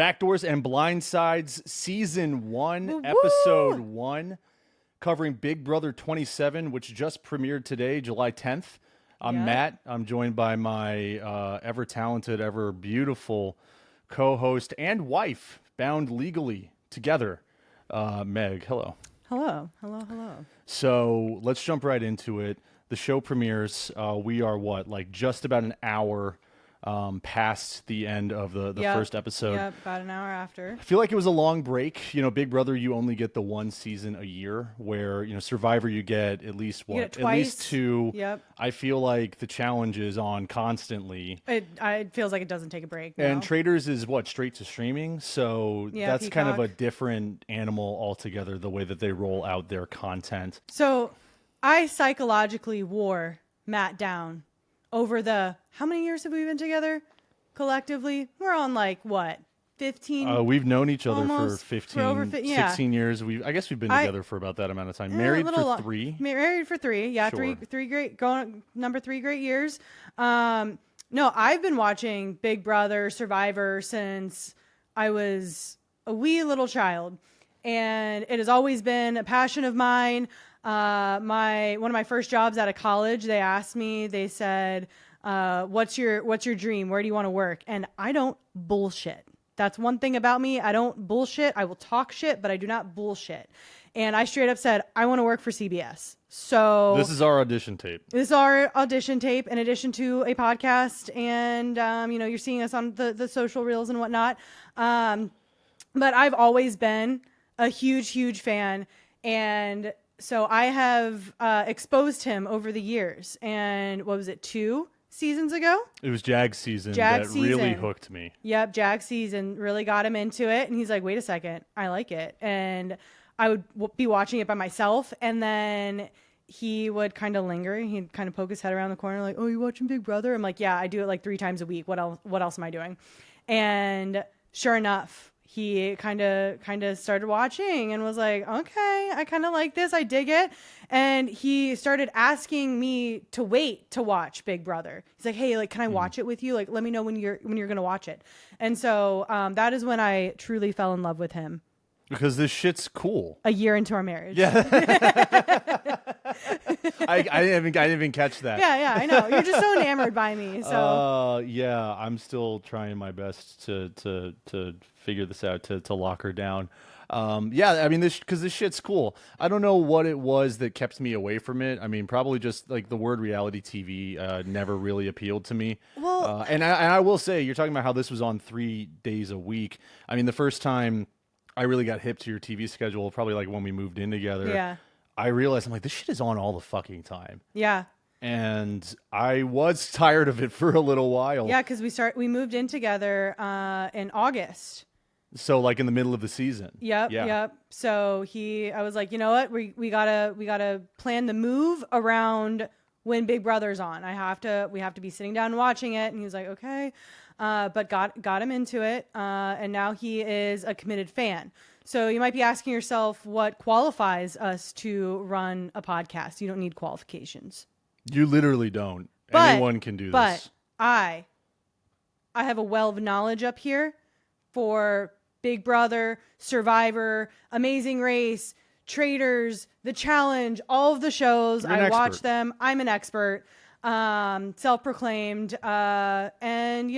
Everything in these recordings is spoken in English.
Backdoors and Blindsides, Season 1, Woo-woo! Episode 1, covering Big Brother 27, which just premiered today, July 10th. I'm Yep. Matt. I'm joined by my ever-talented, ever-beautiful co-host and wife, bound legally together, Meg. Hello. Hello. So let's jump right into it. The show premieres. We are just about an hour past the end of the first episode. Yep, about an hour after. I feel like it was a long break. You know, Big Brother, you only get the one season a year, where, you know, Survivor, you get at least You get it At least twice. two. Yep. I feel like the challenge is on constantly. It feels like it doesn't take a break. No. And Traitors is straight to streaming. So Yeah, that's kind of a Peacock. different animal altogether, the way that they roll out their content. So I psychologically wore Matt down over how many years have we been together collectively? We're on 15? We've known each other Almost, for 15, for over 16 years. I guess we've been together for about that amount of time. Married for 3. Married for 3. Yeah, Sure. three great, going number 3 great years. No, I've been watching Big Brother Survivor since I was a wee little child, and it has always been a passion of mine. One of my first jobs out of college, they asked me, they said, what's your dream? Where do you want to work? And I don't bullshit. That's one thing about me. I don't bullshit. I will talk shit, but I do not bullshit. And I straight up said, I want to work for CBS. So This is our audition tape. this is our audition tape in addition to a podcast. And, you're seeing us on the social reels and whatnot. But I've always been a huge, huge fan. And so I have exposed him over the years. And what was it, 2 seasons ago? It was Jag's season Jag that really season. hooked me. Yep, Jag season really got him into it. And he's like, wait a second, I like it. And I would be watching it by myself. And then he would kind of linger. He'd kind of poke his head around the corner like, oh, you watching Big Brother? I'm like, yeah, I do it 3 times a week. What else am I doing? And sure enough, he kind of started watching and was like, okay, I kind of like this. I dig it. And he started asking me to wait to watch Big Brother. He's like, hey, can I watch it with you? Let me know when you're going to watch it. And so that is when I truly fell in love with him. Because this shit's cool. A year into our marriage. Yeah. I didn't even catch that. Yeah, I know. You're just so enamored by me. So yeah, I'm still trying my best to figure this out, to lock her down. Yeah, I mean, this shit's cool. I don't know what it was that kept me away from it. I mean, probably just the word reality TV never really appealed to me. Well, and I will say, you're talking about how this was on 3 days a week. I mean, the first time I really got hip to your TV schedule, probably when we moved in together. Yeah. I realized, I'm like, this shit is on all the fucking time. yeah. And I was tired of it for a little while. Yeah, because we moved in together in August. So in the middle of the season. Yep. Yeah. Yep. So I was like, you know what? We gotta plan the move around when Big Brother's on. We have to be sitting down and watching it. And he was like, okay. But got him into it. And now he is a committed fan. So you might be asking yourself, what qualifies us to run a podcast? You don't need qualifications. You literally don't. But, Anyone can do but this. I have a well of knowledge up here for Big Brother, Survivor, Amazing Race, Traitors, The Challenge, all of the shows. You're an I expert. watch them. I'm an expert, self-proclaimed, and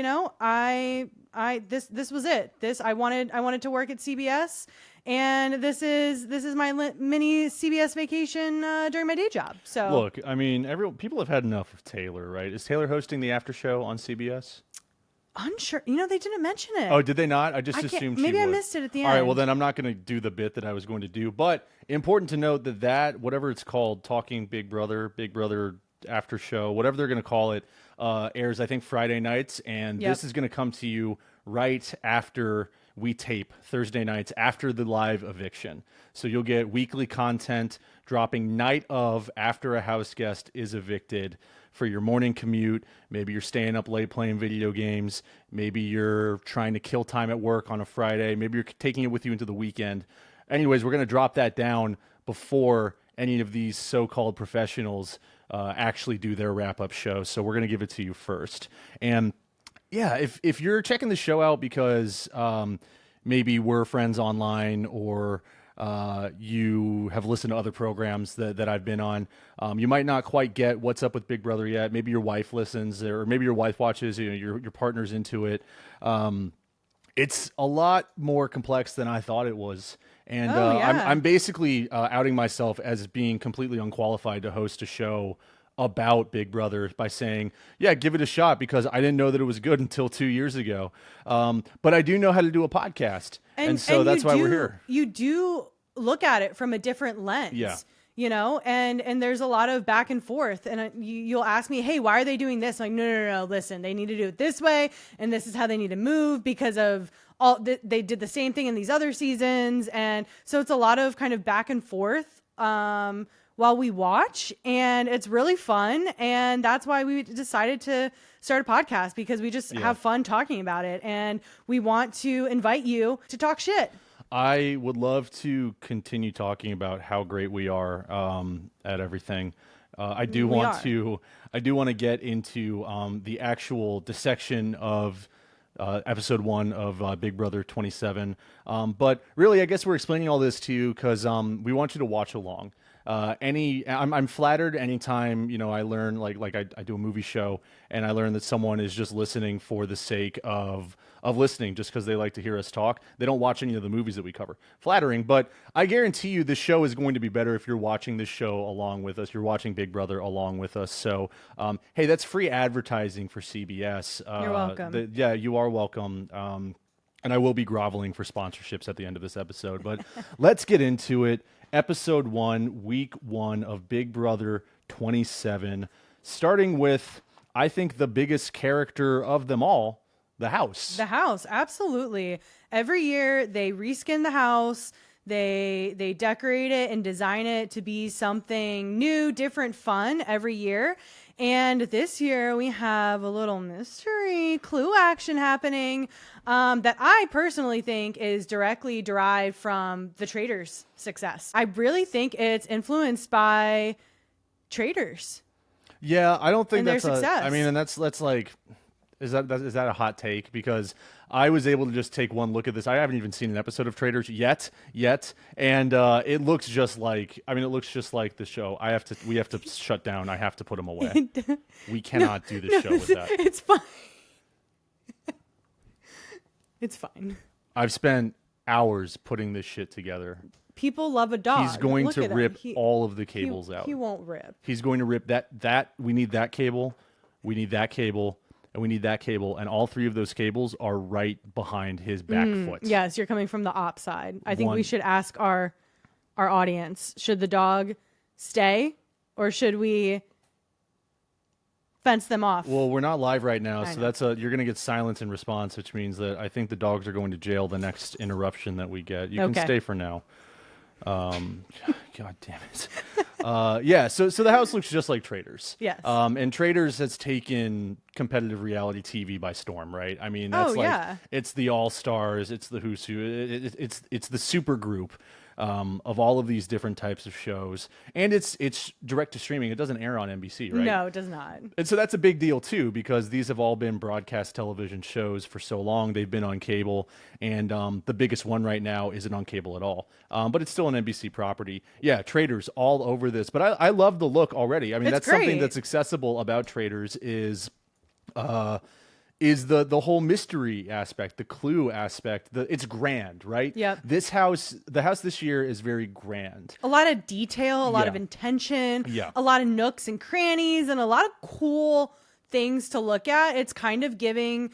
this was it. I wanted to work at CBS, and this is my mini CBS vacation during my day job. So Look, I mean, people have had enough of Taylor, right? Is Taylor hosting the after show on CBS? unsure. They didn't mention it. Oh, did they not? I just can't- assumed she maybe I would. missed it at the All right, end. well then I'm not going to do the bit that I was going to do. But important to note that whatever it's called, Talking Big Brother After Show, whatever they're going to call it, airs I think Friday nights, and Yep. this is going to come to you right after we tape Thursday nights after the live eviction. So you'll get weekly content dropping night of after a house guest is evicted for your morning commute. Maybe you're staying up late playing video games. Maybe you're trying to kill time at work on a Friday. Maybe you're taking it with you into the weekend. Anyways, we're going to drop that down before any of these so-called professionals actually do their wrap-up show. So we're going to give it to you first. And Yeah, if you're checking the show out because maybe we're friends online or you have listened to other programs that I've been on, you might not quite get what's up with Big Brother yet. Maybe your wife listens, or maybe your wife watches. You know, your partner's into it. It's a lot more complex than I thought it was. And Oh yeah. I'm basically outing myself as being completely unqualified to host a show about Big Brother by saying, yeah, give it a shot, because I didn't know that it was good until 2 years ago. But I do know how to do a podcast. And so that's why we're here. You do look at it from a different lens. Yeah. You know, and there's a lot of back and forth, and you'll ask me, hey, why are they doing this? I'm like, no, listen, they need to do it this way, and this is how they need to move because of they did the same thing in these other seasons, and so it's a lot of kind of back and forth while we watch, and it's really fun, and that's why we decided to start a podcast, because we just have fun talking about it, and we want to invite you to talk shit. I would love to continue talking about how great we are at everything. I do want to get into the actual dissection of episode 1 of Big Brother 27. But really, I guess we're explaining all this to you because we want you to watch along. I'm flattered anytime, you know, I learn like I do a movie show and I learn that someone is just listening for the sake of listening, just because they like to hear us talk. They don't watch any of the movies that we cover. Flattering, but I guarantee you this show is going to be better if you're watching this show along with us. You're watching Big Brother along with us. So, hey, that's free advertising for CBS. You're welcome. Yeah, you are welcome. And I will be groveling for sponsorships at the end of this episode, but let's get into it. Episode 1, week 1 of Big Brother 27, starting with, I think, the biggest character of them all, the house. The house, absolutely. Every year they reskin the house. They decorate it and design it to be something new, different, fun every year. And this year we have a little mystery clue action happening that I personally think is directly derived from the Traitors' success. I really think it's influenced by Traitors. Yeah, I don't think and that's their success. I mean, and that's like, is that a hot take? Because I was able to just take one look at this. I haven't even seen an episode of Traitors yet, and it looks just like. I mean, it looks just like the show. We have to shut down. I have to put them away. We cannot do this show with that. It's fine. It's fine. I've spent hours putting this shit together. People love a dog. He's going to rip all of the cables out. He won't rip. He's going to rip that. We need that cable. We need that cable. And we need that cable, and all 3 of those cables are right behind his back foot. Yes, you're coming from the op side. I think we should ask our audience, should the dog stay, or should we fence them off? Well, we're not live right now, so you're going to get silence in response, which means that I think the dogs are going to jail the next interruption that we get. You can stay for now. God damn it. Yeah, so the house looks just like Traitors. Yes. And Traitors has taken competitive reality TV by storm, right? I mean, that's it's the All-Stars, it's the Who's Who, it's the super group of all of these different types of shows. And it's direct to streaming. It doesn't air on NBC, right? No, it does not. And so that's a big deal too, because these have all been broadcast television shows for so long. They've been on cable, and the biggest one right now isn't on cable at all. But it's still an NBC property. Yeah, Traitors all over this. But I love the look already. I mean, that's something that's accessible about Traitors is the whole mystery aspect, the clue aspect. It's grand, right? Yep. The house this year is very grand. A lot of detail, a lot of intention, a lot of nooks and crannies, and a lot of cool things to look at. It's kind of giving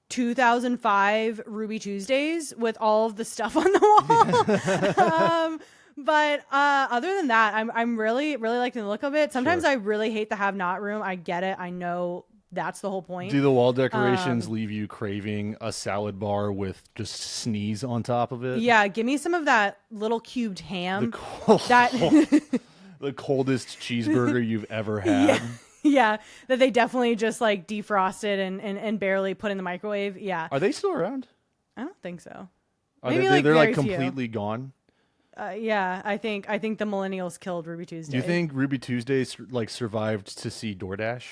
2005 Ruby Tuesdays with all of the stuff on the wall. But other than that, I'm really, really liking the look of it. Sometimes I really hate the have-not room. I get it. I know that's the whole point. Do the wall decorations leave you craving a salad bar with just sneeze on top of it? Yeah, give me some of that little cubed ham. The coldest cheeseburger you've ever had. Yeah, that they definitely just like defrosted and barely put in the microwave. Yeah. Are they still around? I don't think so. Maybe they're like completely gone? Yeah, I think the millennials killed Ruby Tuesday. Do you think Ruby Tuesdays like survived to see DoorDash?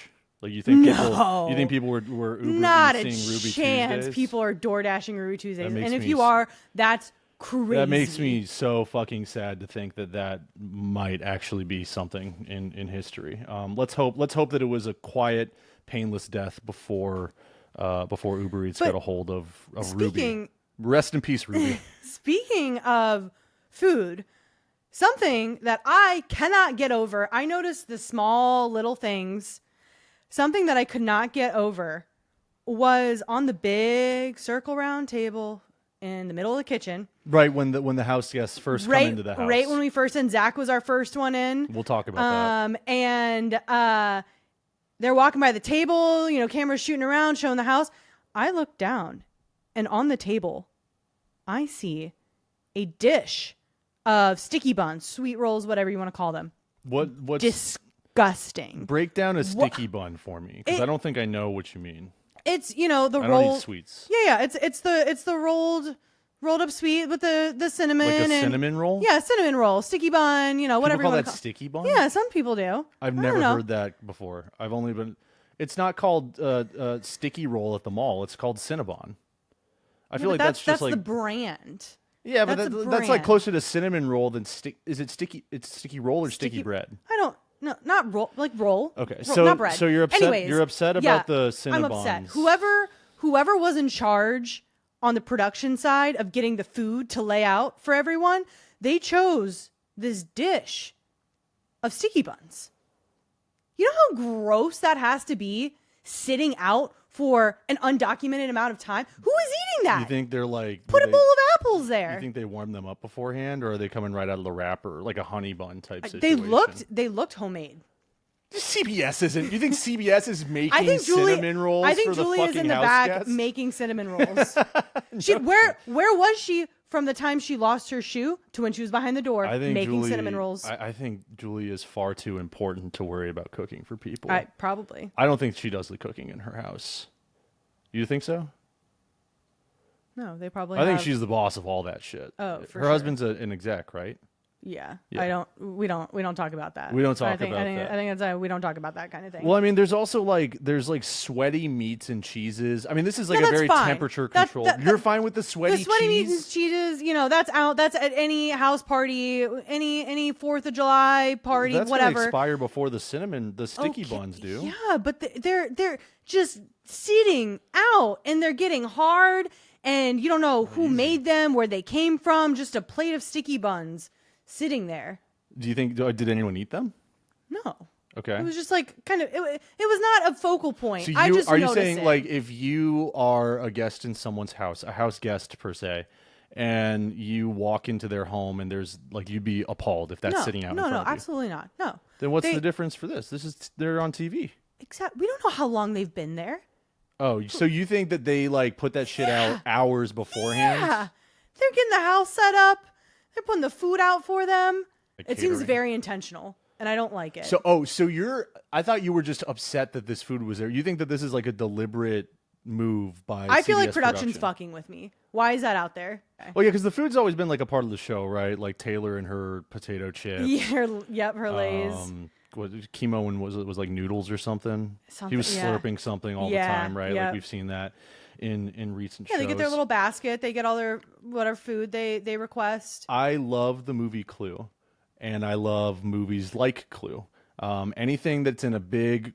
Like you think No. people were Uber Not a Eatsing Ruby chance. Tuesdays? People are door dashing Ruby Tuesdays, That and makes if me you are, that's crazy. That makes me so fucking sad to think that might actually be something in history. Let's hope that it was a quiet, painless death before Uber Eats got a hold of Ruby. Rest in peace, Ruby. Speaking of food, something that I cannot get over. I noticed the small little things. Something that I could not get over was on the big circle round table in the middle of the kitchen. Right when the house guests first come into the house. Right when we first in, Zach was our first one in. We'll talk about that. And they're walking by the table, cameras shooting around, showing the house. I look down, and on the table, I see a dish of sticky buns, sweet rolls, whatever you want to call them. What's disgusting? Break down a sticky bun for me, because I don't think I know what you mean. It's the rolled. I don't eat sweets. Yeah. It's the rolled up sweet with the cinnamon. Like a cinnamon roll? Yeah, cinnamon roll, sticky bun. Whatever People call you that sticky bun? Yeah, some people do. I've never heard that before. I've only been. It's not called sticky roll at the mall. It's called Cinnabon. I feel like that's just like the brand. Yeah, but that's like closer to cinnamon roll than stick. Is it sticky? It's sticky roll or sticky bread? I don't. No, not roll. Like roll. Okay, roll, not bread. So you're upset. Anyways, you're upset about the Cinnabons. I'm upset. Whoever was in charge on the production side of getting the food to lay out for everyone, they chose this dish of sticky buns. You know how gross that has to be, sitting out for an undocumented amount of time? Who is eating that? You think they're like put a bowl of apples there? You think they warm them up beforehand, or are they coming right out of the wrapper, like a honey bun type situation? They looked homemade. CBS isn't. You think CBS is making cinnamon rolls? I think for Julie the is in the house back guests? making cinnamon rolls. Where was she from the time she lost her shoe to when she was behind the door making cinnamon rolls? I think Julie is far too important to worry about cooking for people. Probably. I don't think she does the cooking in her house. You think so? No, they probably. I think she's the boss of all that shit. Oh, for her sure. husband's an exec, right? Yeah. We don't talk about that. We don't talk about that. I think it's we don't talk about that kind of thing. Well, I mean, there's also there's sweaty meats and cheeses. I mean, this is like a very temperature controlled. You're fine with the sweaty meats and cheeses, that's out. That's at any house party, any 4th of July party, that's whatever. Gonna expire before the sticky buns do. Yeah, but they're just sitting out and they're getting hard, and you don't know who made them, where they came from. Just a plate of sticky buns sitting there. Do you think did anyone eat them? No. Okay. It was just like kind of it was not a focal point. So I just are you noticed saying it. like if you are a guest in someone's house, a house guest per se, and you walk into their home and there's you'd be appalled if that's sitting out in front of you? No, absolutely not. No. Then what's the difference for this? They're on TV. We don't know how long they've been there. Oh, so you think that they put that shit out hours beforehand? Yeah. They're getting the house set up. They're putting the food out for them. It seems very intentional, and I don't like it. I thought you were just upset that this food was there. You think that this is like a deliberate move by I feel like CBS production's production. fucking with me. Why is that out there? Okay. Well, yeah, because the food's always been like a part of the show, right? Like Taylor and her potato chips. Yeah, her Lay's. What chemo and was like noodles or something. He was slurping something all the time, right? Yeah. Like we've seen that in recent shows. Yeah, they get their little basket. They get all their whatever food they request. I love the movie Clue, and I love movies like Clue. Anything that's in a big,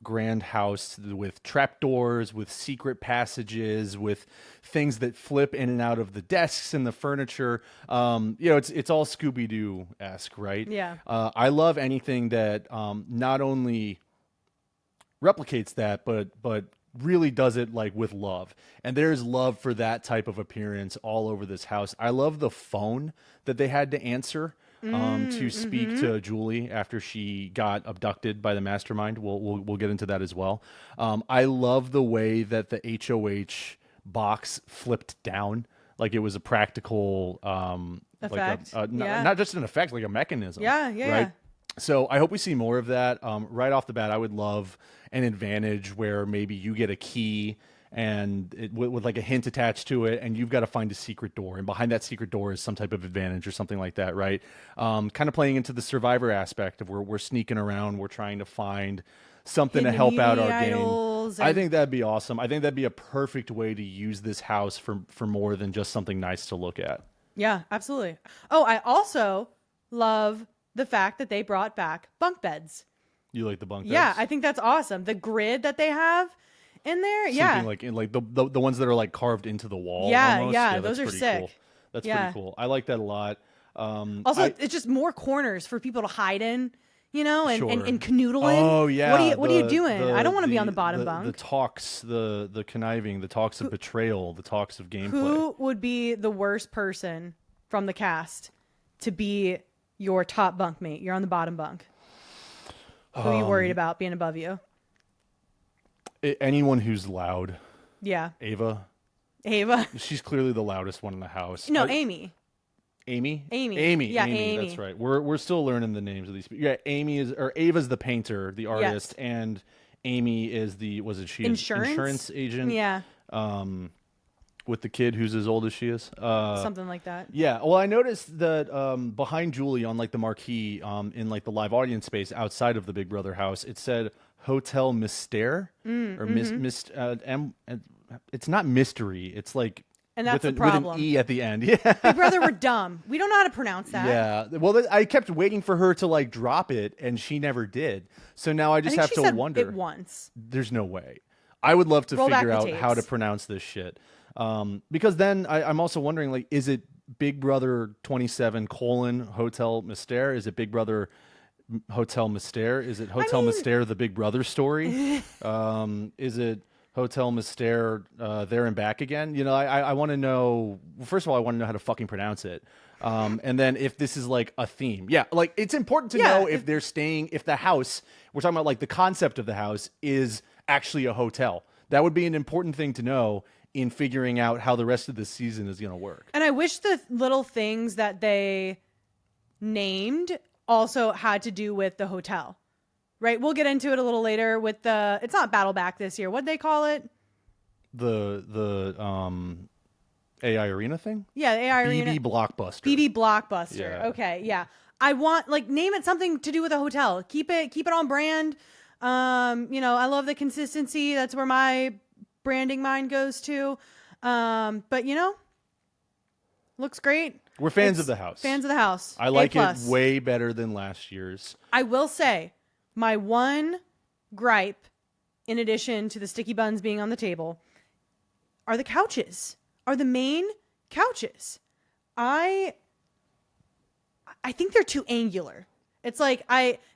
grand house with trapdoors, with secret passages, with things that flip in and out of the desks and the furniture. It's all Scooby-Doo-esque, right? Yeah. I love anything that not only replicates that, but really does it with love. And there's love for that type of appearance all over this house. I love the phone that they had to answer to speak to Julie after she got abducted by the mastermind. We'll get into that as well. I love the way that the HOH box flipped down, like it was a practical effect. Not just an effect, like a mechanism. Yeah. Right. So I hope we see more of that. Right off the bat, I would love an advantage where maybe you get a key and with like a hint attached to it, and you've got to find a secret door, and behind that secret door is some type of advantage or something like that, right? Kind of playing into the survivor aspect of where we're sneaking around, we're trying to find something to Hidden help out our immunity game. idols I and- think that'd be awesome. I think that'd be a perfect way to use this house for more than just something nice to look at. Yeah, absolutely. Oh, I also love the fact that they brought back bunk beds. You like the bunk beds? Yeah, I think that's awesome. The grid that they have in there, yeah. Sleeping like in like the ones that are like carved into the wall. Yeah, almost. yeah, That's those are pretty sick. Cool. That's Yeah. pretty cool. I like that a lot. Also, it's just more corners for people to hide in, you know, and, Sure. and canoodle in. Oh yeah. What are you doing? I don't want to be on the bottom bunk. The talks, the conniving, the talks of betrayal, the talks of gameplay. Who would be the worst person from the cast to be your top bunkmate? You're on the bottom bunk. Who are you worried about being above you? Anyone who's loud. Yeah. Ava. Ava. She's clearly the loudest one in the house. No, Amy. Amy? Amy. Yeah, Amy. That's right. We're still learning the names of these people. Yeah, Ava's the painter, the artist, and Amy is insurance agent? Yeah. With the kid who's as old as she is. Something like that. Yeah. Well, I noticed that behind Julie on like the marquee in like the live audience space outside of the Big Brother house, it said Hotel Mystère it's not mystery. It's like And that's with the with problem. an E at the end. Yeah. Big Brother, we're dumb. We don't know how to pronounce that. Yeah. Well, I kept waiting for her to like drop it, and she never did. So now I just I think have she to said wonder. it once. There's no way. I would love to Roll back figure the out how to tapes. pronounce this shit. Because then I'm also wondering, like, is it Big Brother 27 : Hotel Mystère? Is it Big Brother Hotel Mystère? Is it Hotel Mystère, the Big Brother story? Is it Hotel Mystère there and back again? You know, I want to know. Well, first of all, I want to know how to fucking pronounce it. And then if this is like a theme. Yeah, like it's important to know if they're staying, if the house, we're talking about like the concept of the house is actually a hotel. That would be an important thing to know in figuring out how the rest of the season is going to work. And I wish the little things that they named also had to do with the hotel. Right? We'll get into it a little later with it's not Battle Back this year. What'd they call it? The AI Arena thing? Yeah, the AI Arena. BB Blockbuster. BB Blockbuster. Yeah. Okay, yeah. I want name it something to do with a hotel. Keep it on brand. You know, I love the consistency. That's where my branding mind goes to. But you know, looks great. We're fans of the house. Fans of the house. I like A+. it way better than last year's. I will say my one gripe, in addition to the sticky buns being on the table, are the couches. Are the main couches. I think they're too angular. It's like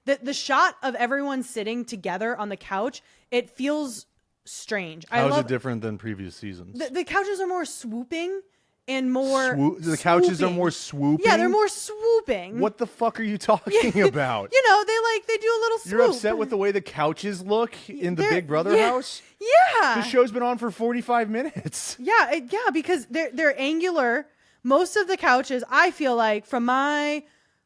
the shot of everyone sitting together on the couch, it feels strange. How is it different than previous seasons? The couches are more swooping and more the couches are swooping. more swooping? Yeah, they're more swooping. What the fuck are you talking about? You know, they do a little swoop. You're upset with the way the couches look in the Big Brother house? Yeah. The show's been on for 45 minutes. Yeah, because they're angular. Most of the couches, I feel like, from my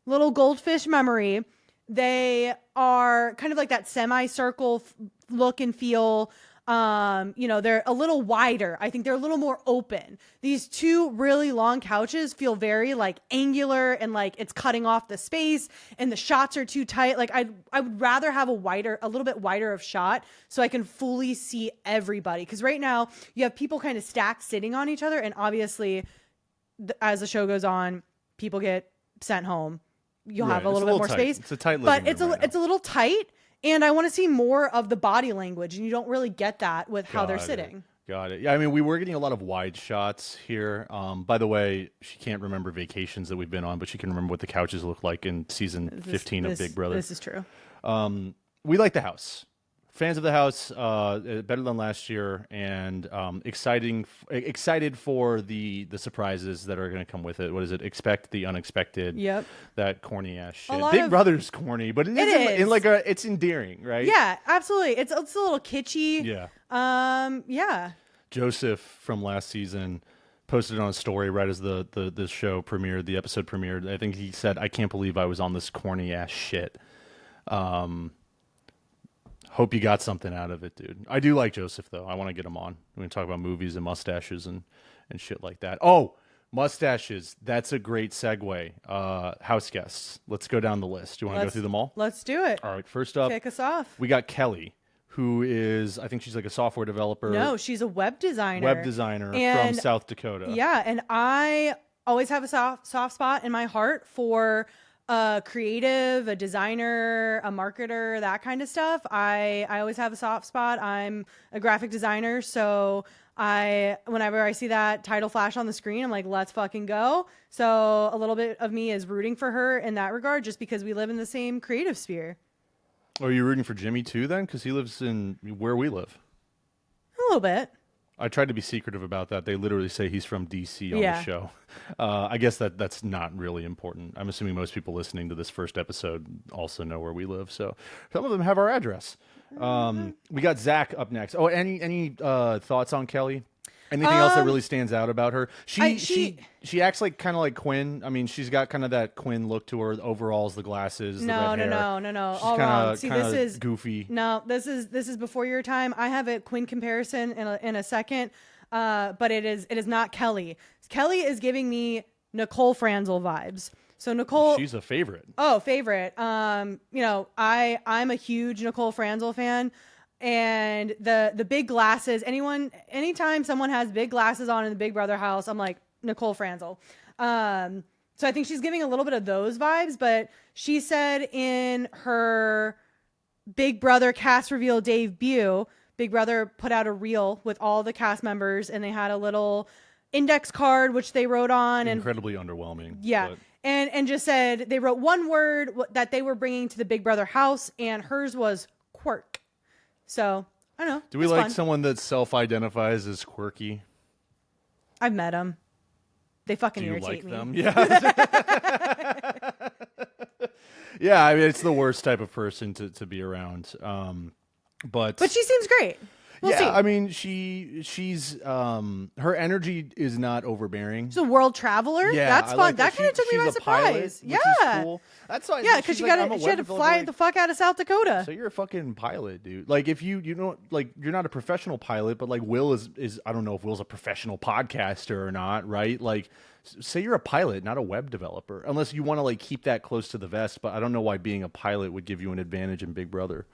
little goldfish memory, they are kind of like that semicircle look and feel. You know, they're a little wider. I think they're a little more open. These two really long couches feel very like angular and like it's cutting off the space, and the shots are too tight. Like I would rather have a little bit wider of shot so I can fully see everybody. Because right now you have people kind of stacked sitting on each other, and obviously as the show goes on, people get sent home. You'll have a little bit more tight. space. It's a tight but living room it's a little tight. And I want to see more of the body language, and you don't really get that with how they're sitting. Got it. Yeah, I mean, we were getting a lot of wide shots here. By the way, she can't remember vacations that we've been on, but she can remember what the couches look like in season 15 of Big Brother. This is true. We like the house. Fans of the house, better than last year, and excited for the surprises that are going to come with it. What is it? Expect the unexpected. Yep. That corny ass shit. Big Brother's corny, but it is. It's endearing, right? Yeah, absolutely. It's a little kitschy. Yeah. Yeah. Joseph from last season posted on a story right as the show premiered, the episode premiered. I think he said, "I can't believe I was on this corny ass shit." Hope you got something out of it, dude. I do like Joseph, though. I want to get him on. We're going to talk about movies and mustaches and shit like that. Oh, mustaches. That's a great segue. House guests. Let's go down the list. Do you want to go through them all? Let's do it. All right. First up, Kick us off. we got Kelly, who is, I think she's like a software developer. No, she's a web designer. From South Dakota. Yeah, and I always have a soft spot in my heart for a creative, a designer, a marketer, that kind of stuff. I always have a soft spot. I'm a graphic designer, so whenever I see that title flash on the screen, I'm like, let's fucking go. So a little bit of me is rooting for her in that regard, just because we live in the same creative sphere. Oh, are you rooting for Jimmy too then? Because he lives in where we live. A little bit. I tried to be secretive about that. They literally say he's from DC on the show. I guess that's not really important. I'm assuming most people listening to this first episode also know where we live. So some of them have our address. We got Zach up next. Oh, any thoughts on Kelly? Anything else that really stands out about her? She acts like kind of like Quinn. I mean, she's got kind of that Quinn look to her. The overalls, the glasses, the red hair. No. She's All wrong. See, this is goofy. No, this is before your time. I have a Quinn comparison in a second, but it is not Kelly. Kelly is giving me Nicole Franzel vibes. So Nicole, she's a favorite. Oh, favorite. I'm a huge Nicole Franzel fan. And the big glasses, anytime someone has big glasses on in the Big Brother house, I'm like, Nicole Franzel. So I think she's giving a little bit of those vibes, but she said in her Big Brother cast reveal debut, Big Brother put out a reel with all the cast members, and they had a little index card, which they wrote on. Incredibly underwhelming. Yeah. But... And just said they wrote one word that they were bringing to the Big Brother house, and hers was quirk. So, I don't know. Do we like someone that self-identifies as quirky? I've met them. They fucking Do you irritate like me. them? Yeah. Yeah, I mean, it's the worst type of person to be around. But she seems great. We'll see. I mean, she's her energy is not overbearing. She's a world traveler. Yeah, that's fun. like that kind of took me by surprise. Pilot, which is cool. That's why. Yeah, because she had to fly the fuck out of South Dakota. So you're a fucking pilot, dude. Like if you know, like you're not a professional pilot, but like Will is I don't know if Will's a professional podcaster or not, right? Like say you're a pilot, not a web developer, unless you want to like keep that close to the vest. But I don't know why being a pilot would give you an advantage in Big Brother.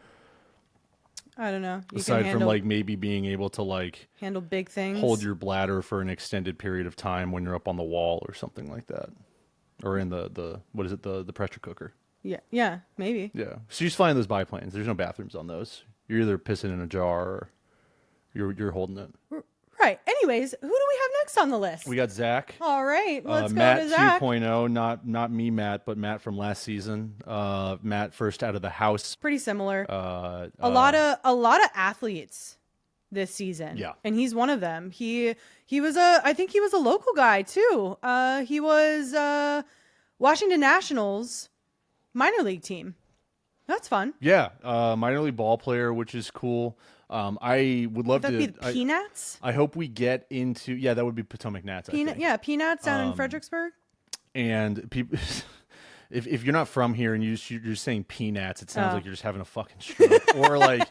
I don't know. Aside from like maybe being able to like handle big things, hold your bladder for an extended period of time when you're up on the wall or something like that, or in the what is it, the pressure cooker? Yeah, maybe. Yeah, so she's flying those biplanes. There's no bathrooms on those. You're either pissing in a jar or you're holding it. Right. Anyways, who do we have next on the list? We got Zach. All right, let's go Matt to Zach. 2.0, not me, Matt, but Matt from last season. Matt first out of the house. Pretty similar. A lot of athletes this season. Yeah, and he's one of them. I think he was a local guy too. He was Washington Nationals minor league team. That's fun. Yeah, minor league ball player, which is cool. I would love to. Would that be the Peanuts? I hope we get into. Yeah, that would be Potomac Nats. Yeah, Peanuts down in Fredericksburg. And people, if you're not from here and you're just saying peanuts, it sounds like you're just having a fucking stroke or like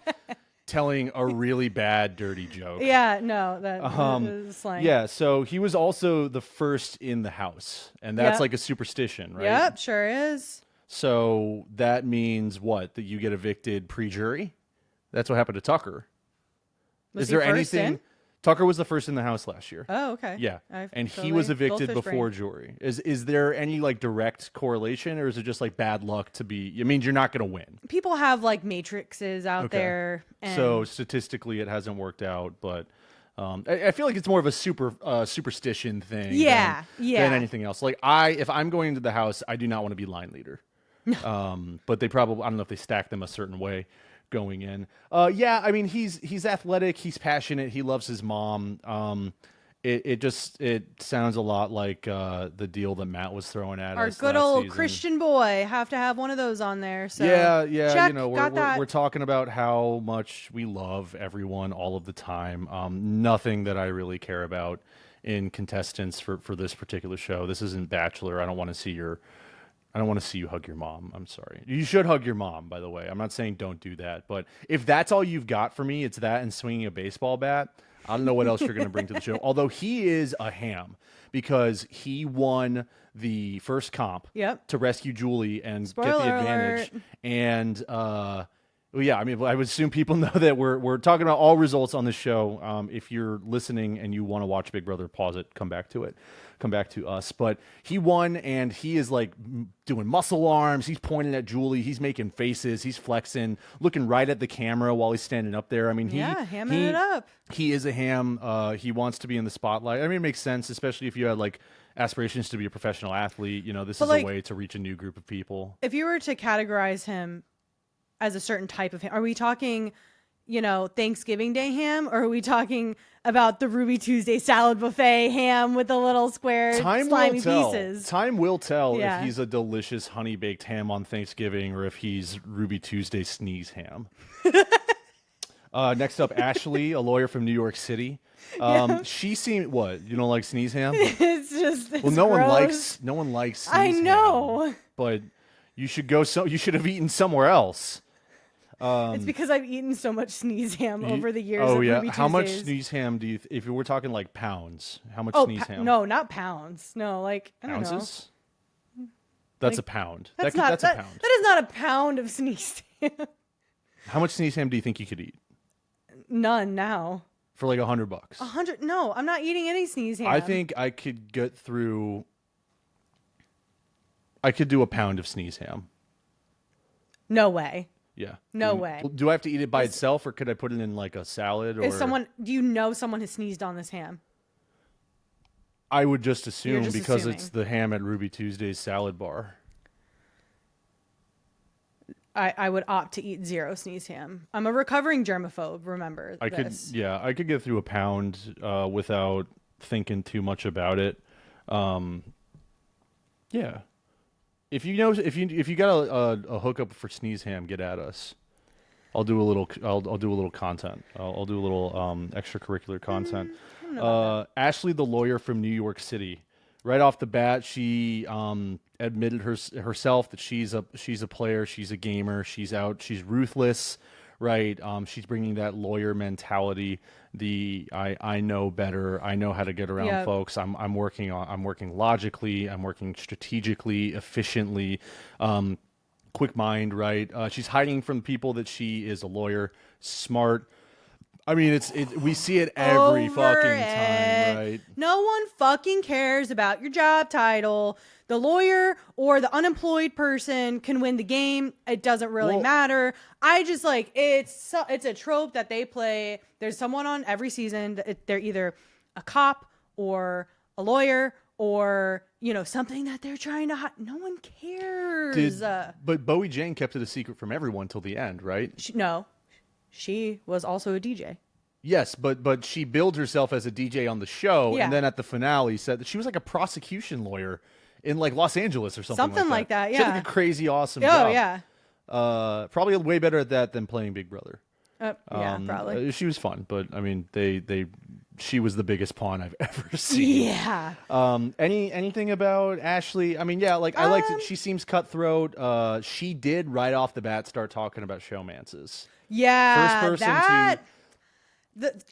telling a really bad dirty joke. Yeah, no, that is slang. Yeah, so he was also the first in the house, and that's like a superstition, right? Yep, sure is. So that means what? That you get evicted pre-jury? That's what happened to Tucker. Is there anything? Tucker was the first in the house last year. Oh, okay. Yeah, and he was evicted before jury. Is there any like direct correlation, or is it just like bad luck to be? I mean, you're not going to win. People have like matrices out there, and so statistically, it hasn't worked out. But I feel like it's more of a superstition thing. Yeah, than anything else. Like if I'm going into the house, I do not want to be line leader. But they probably, I don't know if they stack them a certain way going in. Yeah, I mean, he's athletic, he's passionate, he loves his mom. It sounds a lot like the deal that Matt was throwing at our us. Our good old season. Christian boy have to have one of those on there. So yeah, check, you know, we're talking about how much we love everyone all of the time. Nothing that I really care about in contestants for this particular show. This isn't Bachelor. I don't want to see your I don't want to see you hug your mom. I'm sorry. You should hug your mom, by the way. I'm not saying don't do that. But if that's all you've got for me, it's that and swinging a baseball bat. I don't know what else you're going to bring to the show. Although he is a ham because he won the first comp to rescue Julie and get the advantage. Alert. And well, yeah, I mean, I would assume people know that we're talking about all results on the show. If you're listening and you want to watch Big Brother, pause it, come back to it. Come back to us. But he won, and he is like doing muscle arms. He's pointing at Julie. He's making faces. He's flexing, looking right at the camera while he's standing up there. I mean, hamming it up. He is a ham. He wants to be in the spotlight. I mean, it makes sense, especially if you had like aspirations to be a professional athlete. You know, this is a way to reach a new group of people. If you were to categorize him as a certain type of ham, are we talking, you know, Thanksgiving Day ham, or are we talking about the Ruby Tuesday salad buffet ham with the little square slimy pieces? Time will tell if he's a delicious honey baked ham on Thanksgiving or if he's Ruby Tuesday sneeze ham. Next up, Ashley, a lawyer from New York City. She seemed what? You don't like sneeze ham? It's just no one likes sneeze I know, ham, but you should go. You should have eaten somewhere else. It's because I've eaten so much sneeze ham over the years. Oh, of yeah. Ruby How much Tuesdays. sneeze ham do you, if we're talking like pounds, how much sneeze ham? No, not pounds. No, like, I don't Ounces? know. That's a pound. That's a pound. That is not a pound of sneeze ham. How much sneeze ham do you think you could eat? None now. For like $100. 100? No, I'm not eating any sneeze ham. I think I could get through. I could do a pound of sneeze ham. No way. Yeah. No way. Do I have to eat it by itself, or could I put it in like a salad? Or do you know someone has sneezed on this ham? I would just assume just because assuming. it's the ham at Ruby Tuesday's salad bar. I would opt to eat 0 sneeze ham. I'm a recovering germaphobe. Remember this. I could get through a pound without thinking too much about it. Yeah. If you got a hookup for sneeze ham, get at us. I'll do a little content. I'll do a little extracurricular content. Ashley, the lawyer from New York City, right off the bat, she admitted herself that she's a player, she's a gamer, she's ruthless, right? She's bringing that lawyer mentality. I know better. I know how to get around folks. I'm working logically. I'm working strategically, efficiently. Quick mind, right? She's hiding from people that she is a lawyer. Smart. I mean, we see it every fucking time, right? No one fucking cares about your job title. The lawyer or the unemployed person can win the game. It doesn't really matter. I just like it's a trope that they play. There's someone on every season. They're either a cop or a lawyer or, you know, something that they're trying to hide. No one cares. But Bowie Jane kept it a secret from everyone till the end, right? She was also a DJ. Yes, but she billed herself as a DJ on the show, and then at the finale said that she was like a prosecution lawyer in like Los Angeles or something like that. Yeah, she had like a crazy awesome job. Oh yeah. Probably way better at that than playing Big Brother. Yeah, probably. She was fun, but I mean, she was the biggest pawn I've ever seen. Yeah. Anything about Ashley? I mean, yeah, like I liked it. She seems cutthroat. She did right off the bat start talking about showmances. Yeah, first person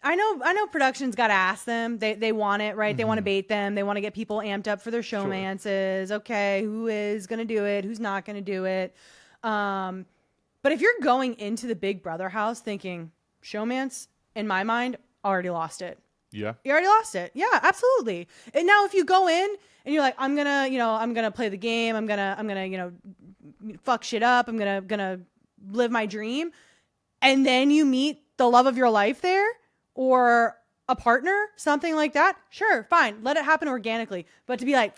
I know production's got to ask them. They want it, right? Mm-hmm. They want to bait them. They want to get people amped up for their showmances. Sure. Okay, who is going to do it? Who's not going to do it? But if you're going into the Big Brother house thinking showmance, in my mind, already lost it. Yeah. You already lost it. Yeah, absolutely. And now if you go in and you're like, I'm going to play the game. I'm going to fuck shit up. I'm going to live my dream. And then you meet the love of your life there or a partner, something like that. Sure, fine. Let it happen organically. But to be like,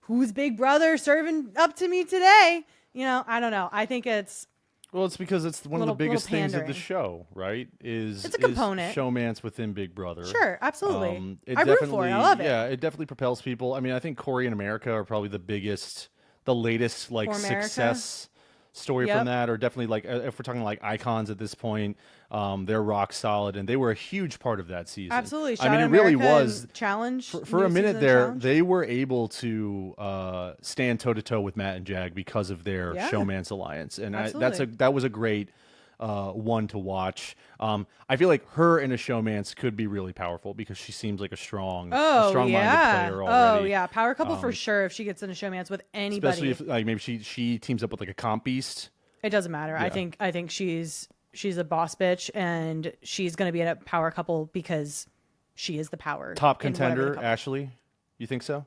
who's Big Brother serving up to me today? You know, I don't know. I think it's... Well, it's because it's one of the biggest things of the show, right? It's a component. Showmance within Big Brother. Sure, absolutely. I root for it. I love it. Yeah, it definitely propels people. I mean, I think Corey and America are probably the latest like success story Yep. from that, or definitely like if we're talking like icons at this point, they're rock solid, and they were a huge part of that season. Absolutely. I Shout mean, out it really America was. and Challenge. For a new minute season of there, Challenge. they were able to stand toe to toe with Matt and Jag because of their Yeah. showman's alliance, and Absolutely. that was a great one to watch. I feel like her in a showman's could be really powerful because she seems like a Oh strong-minded yeah. player Oh already. yeah. Power couple for sure if she gets in a showmance with anybody. Especially if like maybe she teams up with like a comp beast. It doesn't matter. Yeah. I think she's a boss bitch and she's going to be in a power couple because she is the power. Top in whatever the contender, couple. Ashley. You think so?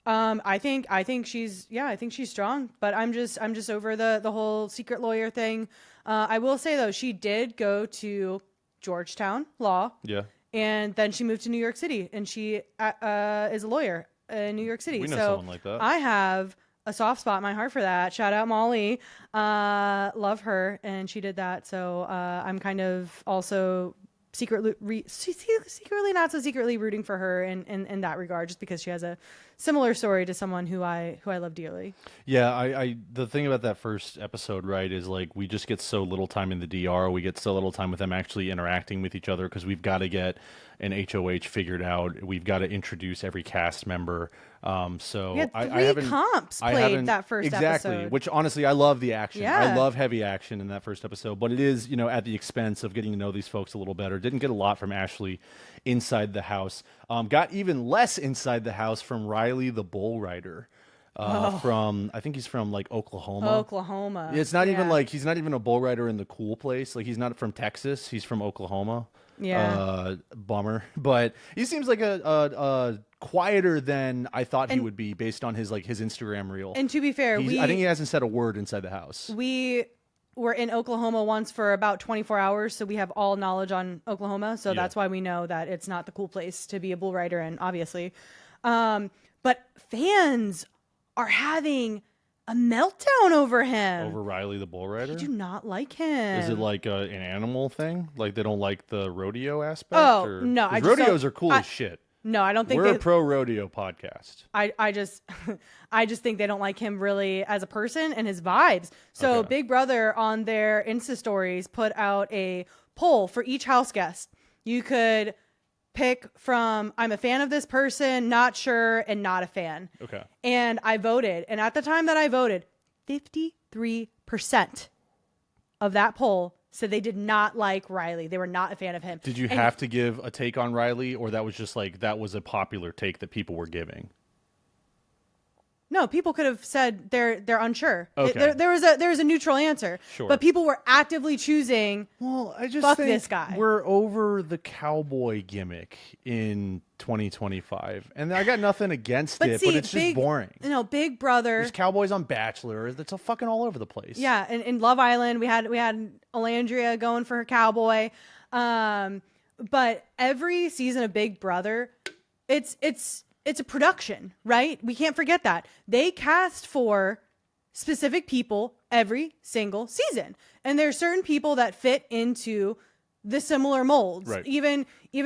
I think she's strong, but I'm just over the whole secret lawyer thing. I will say though, she did go to Georgetown Law. Yeah. And then she moved to New York City, and she is a lawyer in New York City. We know so someone like that. I have a soft spot in my heart for that. Shout out Molly, love her, and she did that. So I'm kind of also secretly not so secretly rooting for her in that regard, just because she has a similar story to someone who I love dearly. Yeah, I the thing about that first episode, right, is like we just get so little time in the DR. We get so little time with them actually interacting with each other because we've got to get an HOH figured out. We've got to introduce every cast member. So We had I three haven't comps I played haven't- that first exactly, episode. which honestly I love the action. I Yeah. love heavy action in that first episode, but it is at the expense of getting to know these folks a little better. Didn't get a lot from Ashley inside the house. Got even less inside the house from Riley the bull rider. From I think he's from like Oklahoma. Oklahoma. It's not even Yeah. like he's not even a bull rider in the cool place. Like he's not from Texas. He's from Oklahoma. Yeah. Bummer. But he seems like a quieter than I thought he would be based on his Instagram reel. And to be fair, I think he hasn't said a word inside the house. we were in Oklahoma once for about 24 hours, so we have all knowledge on Oklahoma. So Yeah. that's why we know that it's not the cool place to be a bull rider in, obviously. But fans are having a meltdown over him. Over Riley the bull rider? They do not like him. Is it like an animal thing? Like they don't like the rodeo aspect? Oh, or? no, 'Cause I just rodeos don't- are cool as shit. No, I don't think We're they, a pro rodeo podcast. I just I just think they don't like him really as a person and his vibes. So Okay. Big Brother on their Insta stories put out a poll for each house guest. You could pick from I'm a fan of this person, not sure, and not a fan. Okay. And I voted. And at the time that I voted, 53% of that poll said they did not like Riley. They were not a fan of him. Did you And have to give a take on Riley, or that was just like that was a popular take that people were giving? No, people could have said they're unsure. Okay. There was a neutral answer. Sure. But people were actively choosing. Well, I just Fuck think this guy. we're over the cowboy gimmick in 2025, and I got nothing against But it, see, but it's just boring. Big Brother. There's cowboys on Bachelor. It's all fucking all over the place. Yeah, and in Love Island, we had Alandria going for her cowboy. But every season of Big Brother, it's a production, right? We can't forget that. They cast for specific people every single season. And there's certain people that fit into the similar molds. Right. Even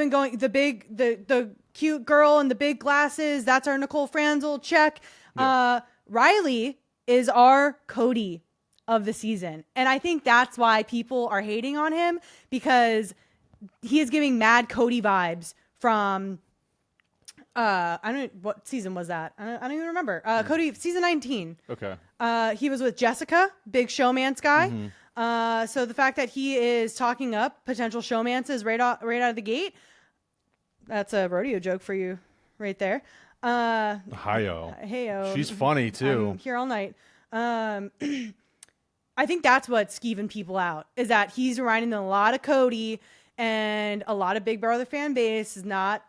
going the cute girl in the big glasses, that's our Nicole Franzel, check. Yeah. Riley is our Cody of the season. And I think that's why people are hating on him, because he is giving mad Cody vibes from I don't know what season was that. I don't even remember. Cody, season 19. Okay. He was with Jessica, big showmance guy. Mm-hmm. So the fact that he is talking up potential showmances right out of the gate, that's a rodeo joke for you right there. Hi-yo. Heyo. She's funny too. I'm here all night. I think that's what's skeeving people out, is that he's reminding them a lot of Cody, and a lot of Big Brother fan base is not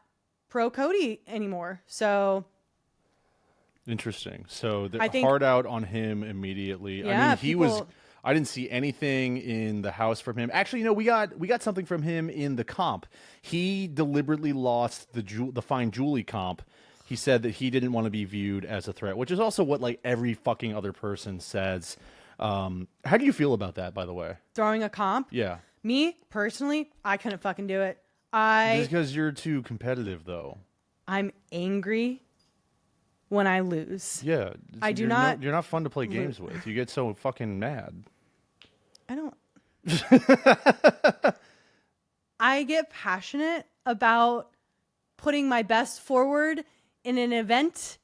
pro Cody anymore. So Interesting. So I think- hard out on him immediately. I Yeah, mean, he was. people- I didn't see anything in the house from him. Actually, we got something from him in the comp. He deliberately lost the Fine Julie comp. He said that he didn't want to be viewed as a threat, which is also what like every fucking other person says. How do you feel about that, by the way? throwing a comp, Yeah. me personally, I couldn't fucking do it. Just because you're too competitive, though. I'm angry when I lose. Yeah. I do you're not you're not fun to play games with. You get so fucking mad. I don't. I get passionate about putting my best forward in an event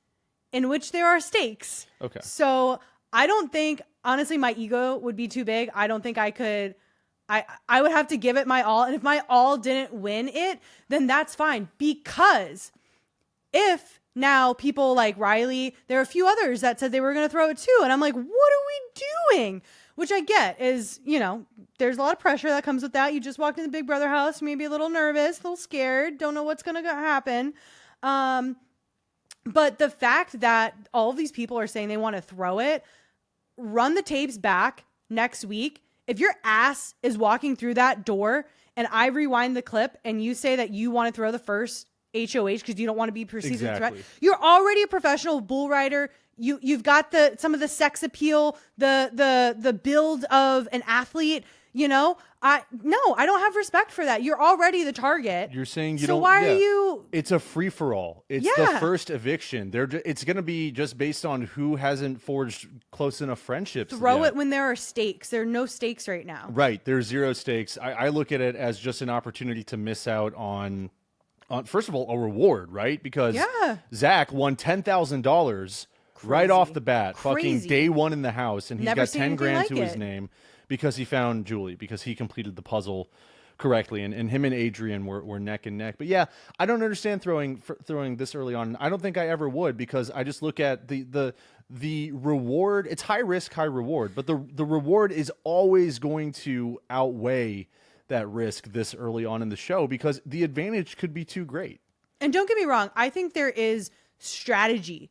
in which there are stakes. Okay. So I don't think, honestly, my ego would be too big. I don't think I could. I would have to give it my all. And if my all didn't win it, then that's fine. Because if now people like Riley, there are a few others that said they were going to throw it too. And I'm like, what are we doing? Which I get is, you know, there's a lot of pressure that comes with that. You just walked in the Big Brother house, maybe a little nervous, a little scared, don't know what's going to happen. But the fact that all of these people are saying they want to throw it, run the tapes back next week. If your ass is walking through that door and I rewind the clip and you say that you want to throw the first HOH because you don't want to be perceived as a threat, you're already a professional bull rider. You've got some of the sex appeal, the build of an athlete. You know, I don't have respect for that. You're already the target. You're saying so why are you? It's a free for all. It's the first eviction. It's going to be just based on who hasn't forged close enough friendships. Throw it when there are stakes. There are no stakes right now. Right. There's zero stakes. I look at it as just an opportunity to miss out on first of all, a reward, right? Because Zach won $10,000 right off the bat, fucking day one in the house, and he's got 10 grand to his name because he found Julie, because he completed the puzzle correctly, and him and Adrian were neck and neck. But yeah, I don't understand throwing this early on. I don't think I ever would, because I just look at the reward. It's high risk, high reward, but the reward is always going to outweigh that risk this early on in the show, because the advantage could be too great. And don't get me wrong, I think there is strategy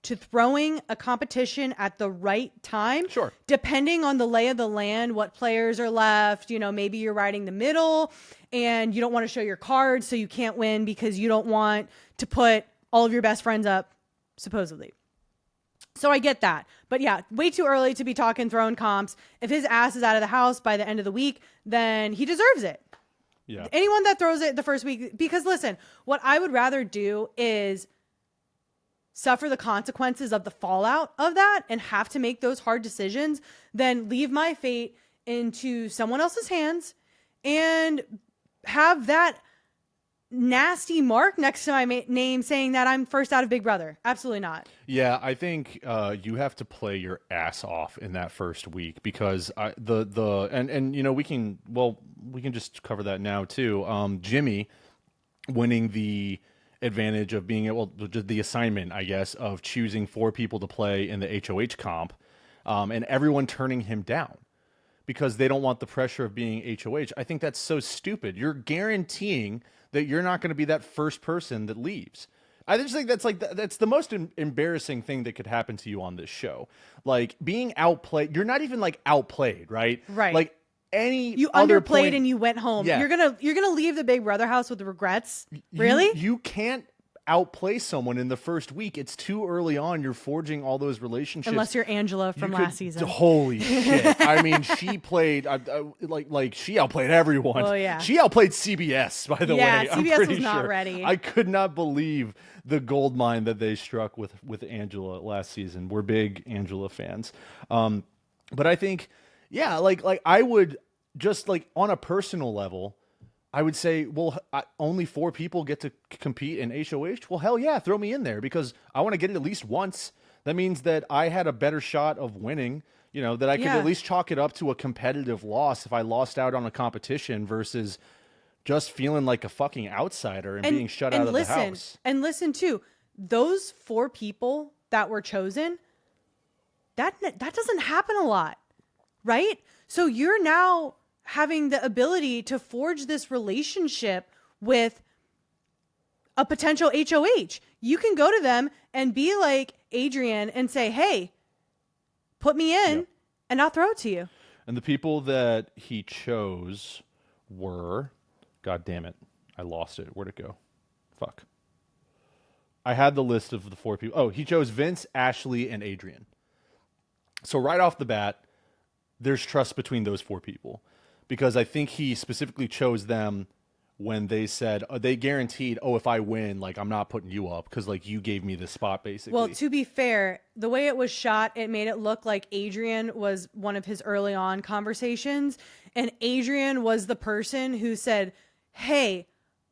to throwing a competition at the right time. Sure. Depending on the lay of the land, what players are left, you know, maybe you're riding the middle and you don't want to show your cards, so you can't win because you don't want to put all of your best friends up, supposedly. So I get that. But yeah, way too early to be talking throwing comps. If his ass is out of the house by the end of the week, then he deserves it. Yeah. Anyone that throws it the first week, because listen, what I would rather do is suffer the consequences of the fallout of that and have to make those hard decisions than leave my fate into someone else's hands and have that nasty mark next to my name saying that I'm first out of Big Brother. Absolutely not. Yeah, I think you have to play your ass off in that first week, because you know, we can just cover that now too. Jimmy winning the advantage of being able to, the assignment, I guess, of choosing 4 people to play in the HOH comp, and everyone turning him down because they don't want the pressure of being HOH. I think that's so stupid. You're guaranteeing that you're not going to be that first person that leaves. I just think that's the most embarrassing thing that could happen to you on this show. Like, being outplayed. You're not even like outplayed, right? Right. Like, you underplayed and you went home. Yeah. You're gonna leave the Big Brother house with regrets. Really? You can't outplay someone in the first week. It's too early on. You're forging all those relationships. Unless you're Angela from last season. Holy shit. I mean, she played like she outplayed everyone. Oh yeah. She outplayed CBS, by the way. Yeah, CBS was not sure. ready. I could not believe the gold mine that they struck with Angela last season. We're big Angela fans. But I think, yeah, like I would just, like, on a personal level, I would say, well, only 4 people get to compete in HOH. Well, hell yeah, throw me in there, because I want to get it at least once. That means that I had a better shot of winning, you know, that I could at least chalk it up to a competitive loss if I lost out on a competition versus just feeling like a fucking outsider and being shut out of the house. And listen, too, those 4 people that were chosen, that doesn't happen a lot, right? So you're now having the ability to forge this relationship with a potential HOH. You can go to them and be like Adrian and say, hey, put me in and I'll throw it to you. And the people that he chose were, God damn it, I lost it. Where'd it go? Fuck. I had the list of the 4 people. Oh, he chose Vince, Ashley, and Adrian. So right off the bat, there's trust between those 4 people, because I think he specifically chose them when they said they guaranteed, oh, if I win, like I'm not putting you up because like you gave me the spot basically. Well, to be fair, the way it was shot, it made it look like Adrian was one of his early on conversations, and Adrian was the person who said, "Hey,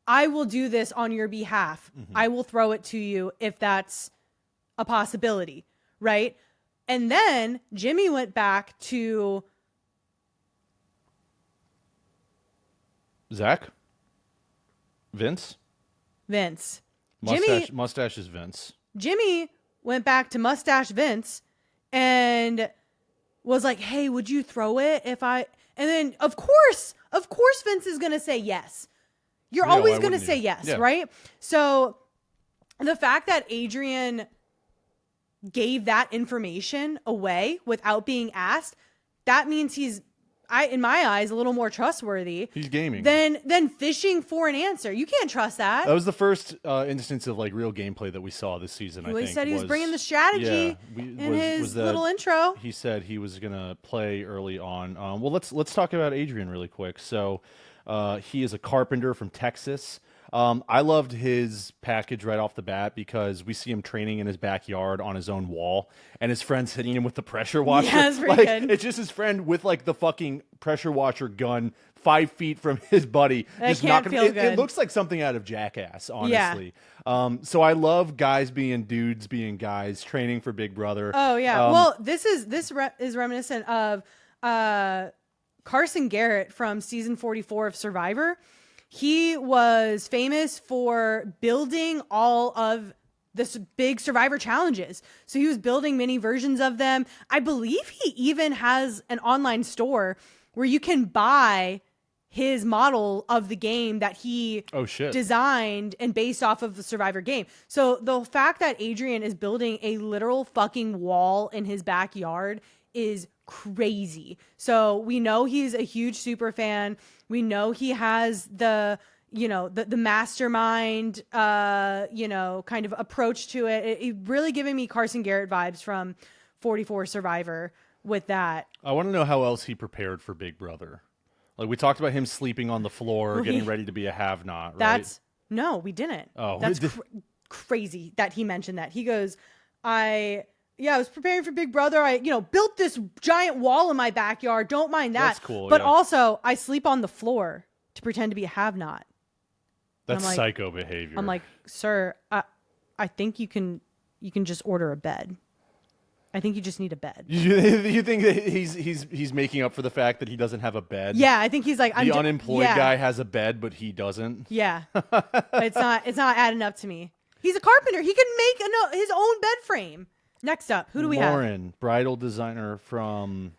I will do this on your behalf. I will throw it to you if that's a possibility," right? And then Jimmy went back to Zach, Vince, mustache is Vince. Jimmy went back to Mustache Vince and was like, "Hey, would you throw it if I?" And then, of course, Vince is going to say yes. You're always going to say yes, right? So the fact that Adrian gave that information away without being asked, that means he's, in my eyes, a little more trustworthy. He's gaming. Than fishing for an answer. You can't trust that. That was the first instance of like real gameplay that we saw this season. He said he was bringing the strategy in his little intro. He said he was gonna play early on. Well, let's talk about Adrian really quick. So, he is a carpenter from Texas. I loved his package right off the bat because we see him training in his backyard on his own wall, and his friend's hitting him with the pressure washer. Yeah, it's pretty good. It's just his friend with like the fucking pressure washer gun 5 feet from his buddy. That can't feel good. It looks like something out of Jackass, honestly. Yeah. So I love guys being dudes being guys training for Big Brother. Oh yeah. Well, this is reminiscent of Carson Garrett from season 44 of Survivor. He was famous for building all of this big Survivor challenges. So he was building mini versions of them. I believe he even has an online store where you can buy his model of the game that he designed and based off of the Survivor game. So the fact that Adrian is building a literal fucking wall in his backyard is crazy. So we know he's a huge super fan. We know he has the mastermind, kind of approach to it. It really giving me Carson Garrett vibes from 44 Survivor with that. I want to know how else he prepared for Big Brother. Like we talked about him sleeping on the floor, getting ready to be a have-not, right? No, we didn't. Oh, that's crazy that he mentioned that. He goes, I was preparing for Big Brother. I, built this giant wall in my backyard. Don't mind that. That's cool. But also, I sleep on the floor to pretend to be a have-not. That's psycho behavior. I'm like, sir, I think you can just order a bed. I think you just need a bed. You think that he's making up for the fact that he doesn't have a bed? Yeah, I think he's like the unemployed guy has a bed, but he doesn't. Yeah, it's not adding up to me. He's a carpenter. He can make his own bed frame. Next up, who do we have? Lauren, bridal designer from,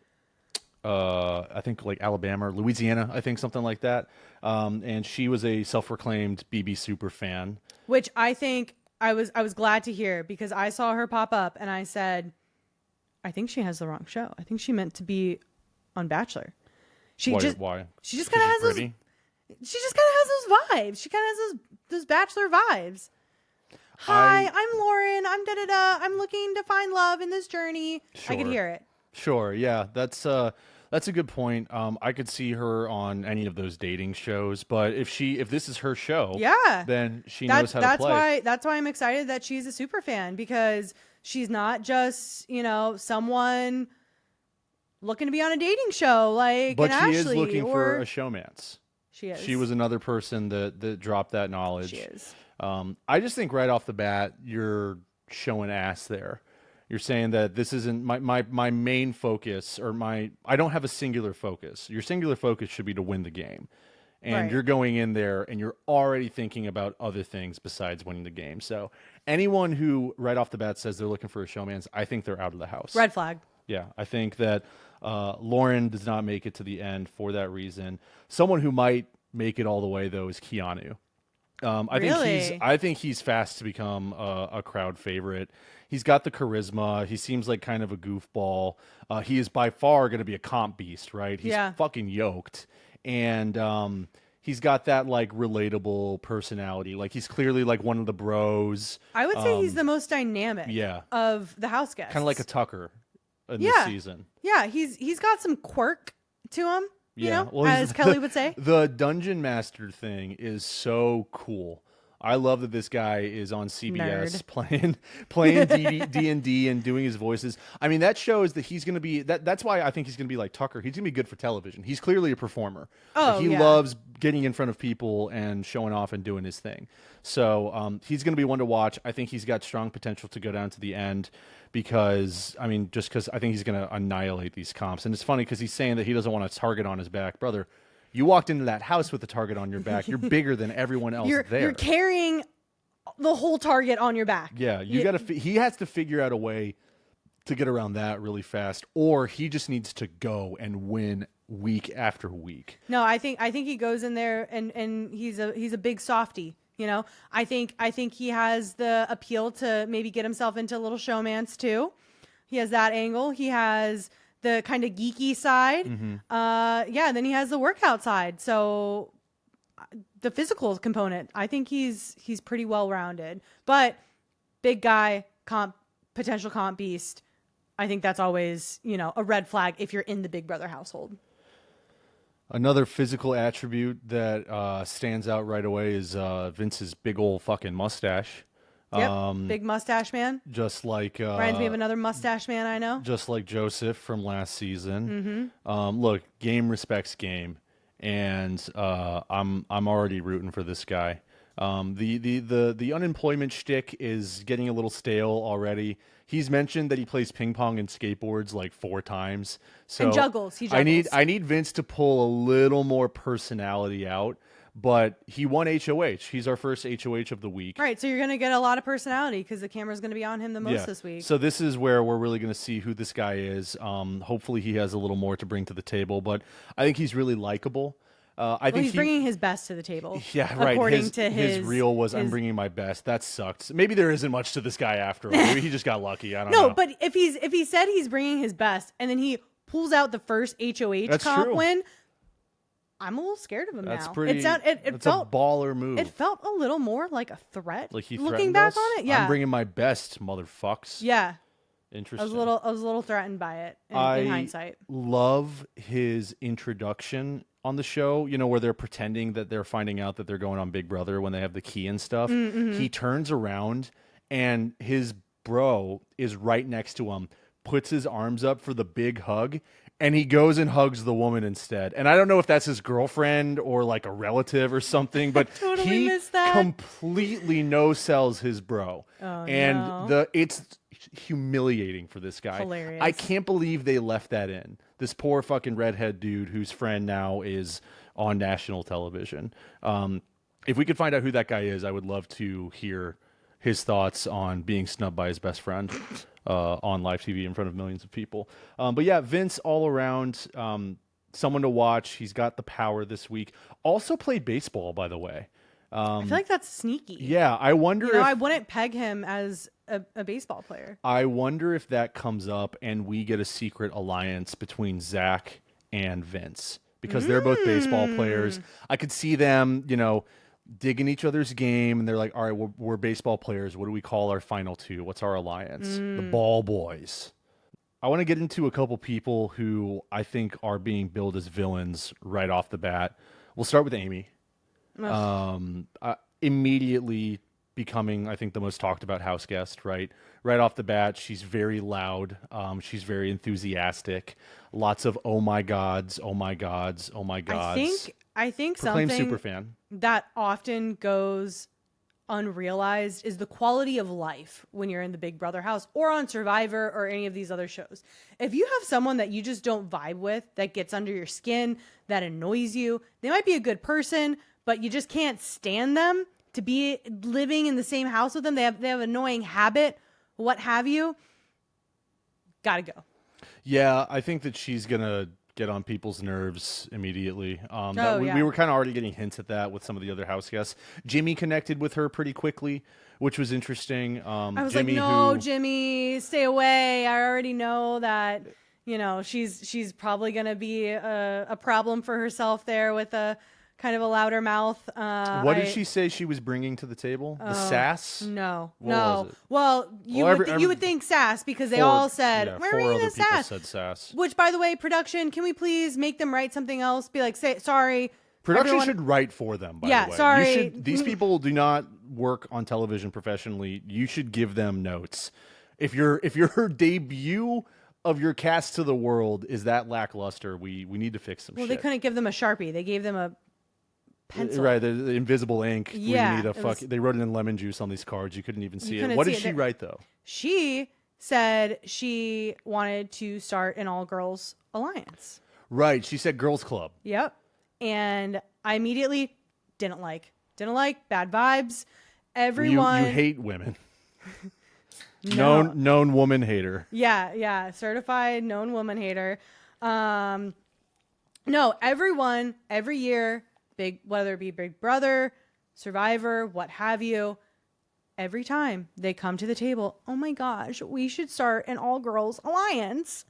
I think like Alabama or Louisiana, I think something like that. And she was a self-proclaimed BB super fan. Which I think I was glad to hear because I saw her pop up and I said, I think she has the wrong show. I think she meant to be on Bachelor. Why? She just kind of has those. She just kind of has those vibes. She kind of has those Bachelor vibes. Hi, I'm Lauren. I'm da-da-da. I'm looking to find love in this journey. Sure. I could hear it. Sure. Yeah, that's a good point. I could see her on any of those dating shows, but if this is her show, then she knows how to play. That's why I'm excited that she's a super fan because she's not just, someone looking to be on a dating show like but an she Ashley is looking for a showmance. She is. She was another person that dropped that knowledge. She is. I just think right off the bat, you're showing ass there. You're saying that this isn't my main focus I don't have a singular focus. Your singular focus should be to win the game. And you're going in there and you're already thinking about other things besides winning the game. So anyone who right off the bat says they're looking for a showmance, I think they're out of the house. Red flag. Yeah, I think that Lauren does not make it to the end for that reason. Someone who might make it all the way, though, is Keanu. I think he's fast to become a crowd favorite. He's got the charisma. He seems like kind of a goofball. He is by far going to be a comp beast, right? He's fucking yoked. And he's got that like relatable personality. Like he's clearly like one of the bros. I would say he's the most dynamic of the Houseguests. Kind of like a Tucker in this season. Yeah, he's got some quirk to him. you know, well, as Kelly would say. The Dungeon Master thing is so cool. I love that this guy is on CBS playing D&D and doing his voices. I mean, that shows that he's going to be that's why I think he's going to be like Tucker. He's going to be good for television. He's clearly a performer. Oh, he loves getting in front of people and showing off and doing his thing. So, he's going to be one to watch. I think he's got strong potential to go down to the end because I think he's going to annihilate these comps. And it's funny because he's saying that he doesn't want a target on his back, brother. You walked into that house with a target on your back. You're bigger than everyone else there. You're carrying the whole target on your back. Yeah, he has to figure out a way to get around that really fast, or he just needs to go and win week after week. No, I think he goes in there and he's a big softy. You know, I think he has the appeal to maybe get himself into a little showmance too. He has that angle. He has the kind of geeky side. Then he has the workout side. So the physical component, I think he's pretty well rounded. But big guy, potential comp beast. I think that's always, you know, a red flag if you're in the Big Brother household. Another physical attribute that stands out right away is Vince's big old fucking mustache. Yep, big mustache man. Just like reminds me of another mustache man I know. Just like Joseph from last season. Look, game respects game, and I'm already rooting for this guy. The unemployment shtick is getting a little stale already. He's mentioned that he plays ping pong and skateboards like 4 times. So and juggles. He juggles. I need Vince to pull a little more personality out. But he won HOH. He's our first HOH of the week. Right, so you're going to get a lot of personality because the camera's going to be on him the most this week. So this is where we're really going to see who this guy is. Hopefully he has a little more to bring to the table. But I think he's really likable. I think he's bringing his best to the table. Yeah, right. According to his reel was, I'm bringing my best. That sucked. Maybe there isn't much to this guy after all. Maybe he just got lucky. I don't know. No, but if he said he's bringing his best and then he pulls out the first HOH comp win, I'm a little scared of him now. It felt a baller move. It felt a little more like a threat. Like he looking back us? on it. Yeah, I'm bringing my best, motherfucks. Yeah, interesting. I was a little threatened by it in hindsight. Love his introduction on the show. You know, where they're pretending that they're finding out that they're going on Big Brother when they have the key and stuff. He turns around and his bro is right next to him, puts his arms up for the big hug. And he goes and hugs the woman instead. And I don't know if that's his girlfriend or like a relative or something, but totally he completely no-sells his bro. It's humiliating for this guy. Hilarious. I can't believe they left that in. This poor fucking redhead dude whose friend now is on national television. If we could find out who that guy is, I would love to hear his thoughts on being snubbed by his best friend on live TV in front of millions of people. But yeah, Vince all around, someone to watch. He's got the power this week. Also played baseball, by the way. I feel like that's sneaky. Yeah, I wonder if I wouldn't peg him as a baseball player. I wonder if that comes up and we get a secret alliance between Zach and Vince because they're both baseball players. I could see them, you know, digging each other's game, and they're like, all right, we're baseball players. What do we call our final 2? What's our alliance? The Ball Boys. I want to get into a couple people who I think are being billed as villains right off the bat. We'll start with Amy. Immediately becoming, I think, the most talked about house guest, right? Right off the bat, she's very loud. She's very enthusiastic. Lots of oh my gods, oh my gods, oh my gods. I think Proclaimed something superfan. that often goes unrealized is the quality of life when you're in the Big Brother house or on Survivor or any of these other shows. If you have someone that you just don't vibe with, that gets under your skin, that annoys you, they might be a good person, but you just can't stand them to be living in the same house with them. They have annoying habit, what have you. Gotta go. Yeah, I think that she's gonna get on people's nerves immediately. We were kind of already getting hints at that with some of the other house guests. Jimmy connected with her pretty quickly, which was interesting. I was Jimmy, like, no, Jimmy, stay away. I already know that, you know, she's probably going to be a problem for herself there with a kind of a louder mouth. What did she say she was bringing to the table? The sass? No, What no. was it? Well, you would think sass because they all said, yeah, we're four reading other the people sass. said sass. Which, by the way, production, can we please make them write something else? Be like, say sorry. Production should write for them, by the way. Sorry. These people do not work on television professionally. You should give them notes. If your debut of your cast to the world is that lackluster, we need to fix some shit. Well, they couldn't give them a Sharpie. They gave them a pencil. Right, the invisible ink. Yeah. They wrote it in lemon juice on these cards. You couldn't even see it. couldn't What see did it. she write, though? She said she wanted to start an all-girls alliance. Right, she said girls club. Yep. And I immediately didn't like bad vibes. Everyone You hate women. Known woman hater. Yeah, certified known woman hater. No, everyone every year, whether it be Big Brother, Survivor, what have you, every time they come to the table, oh my gosh, we should start an all-girls alliance.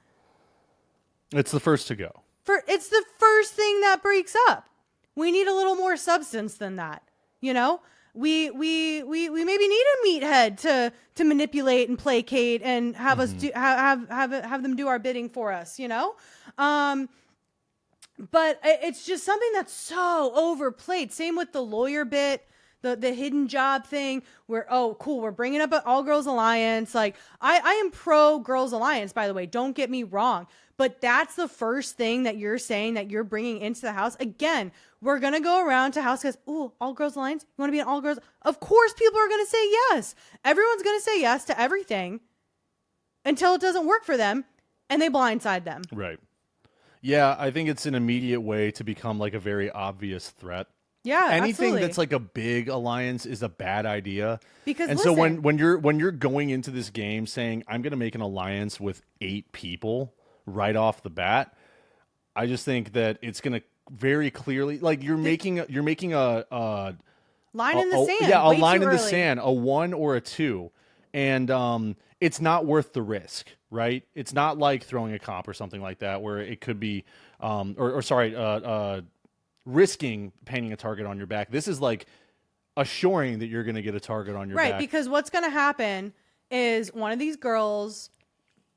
It's the first to go. It's the first thing that breaks up. We need a little more substance than that. You know, we maybe need a meathead to manipulate and placate and have us do have them do our bidding for us. You know, but it's just something that's so overplayed. Same with the lawyer bit. The hidden job thing where, oh, cool, we're bringing up an all-girls alliance. Like, I am pro girls alliance, by the way. Don't get me wrong. But that's the first thing that you're saying that you're bringing into the house. Again, we're going to go around to Houseguests. Ooh, all-girls alliance? You want to be an all-girls? Of course people are going to say yes. Everyone's going to say yes to everything until it doesn't work for them, and they blindside them. Right. Yeah, I think it's an immediate way to become like a very obvious threat. Yeah, anything absolutely. that's like a big alliance is a bad idea. Because and listen, so when you're going into this game saying I'm going to make an alliance with 8 people right off the bat, I just think that it's going to very clearly, like, you're making a line in the sand. Yeah, a way line too in the early. sand, a 1 or a 2, and it's not worth the risk, right? It's not like throwing a comp or something like that where it could be, risking painting a target on your back. This is like assuring that you're going to get a target on your back. Right, because what's going to happen is one of these girls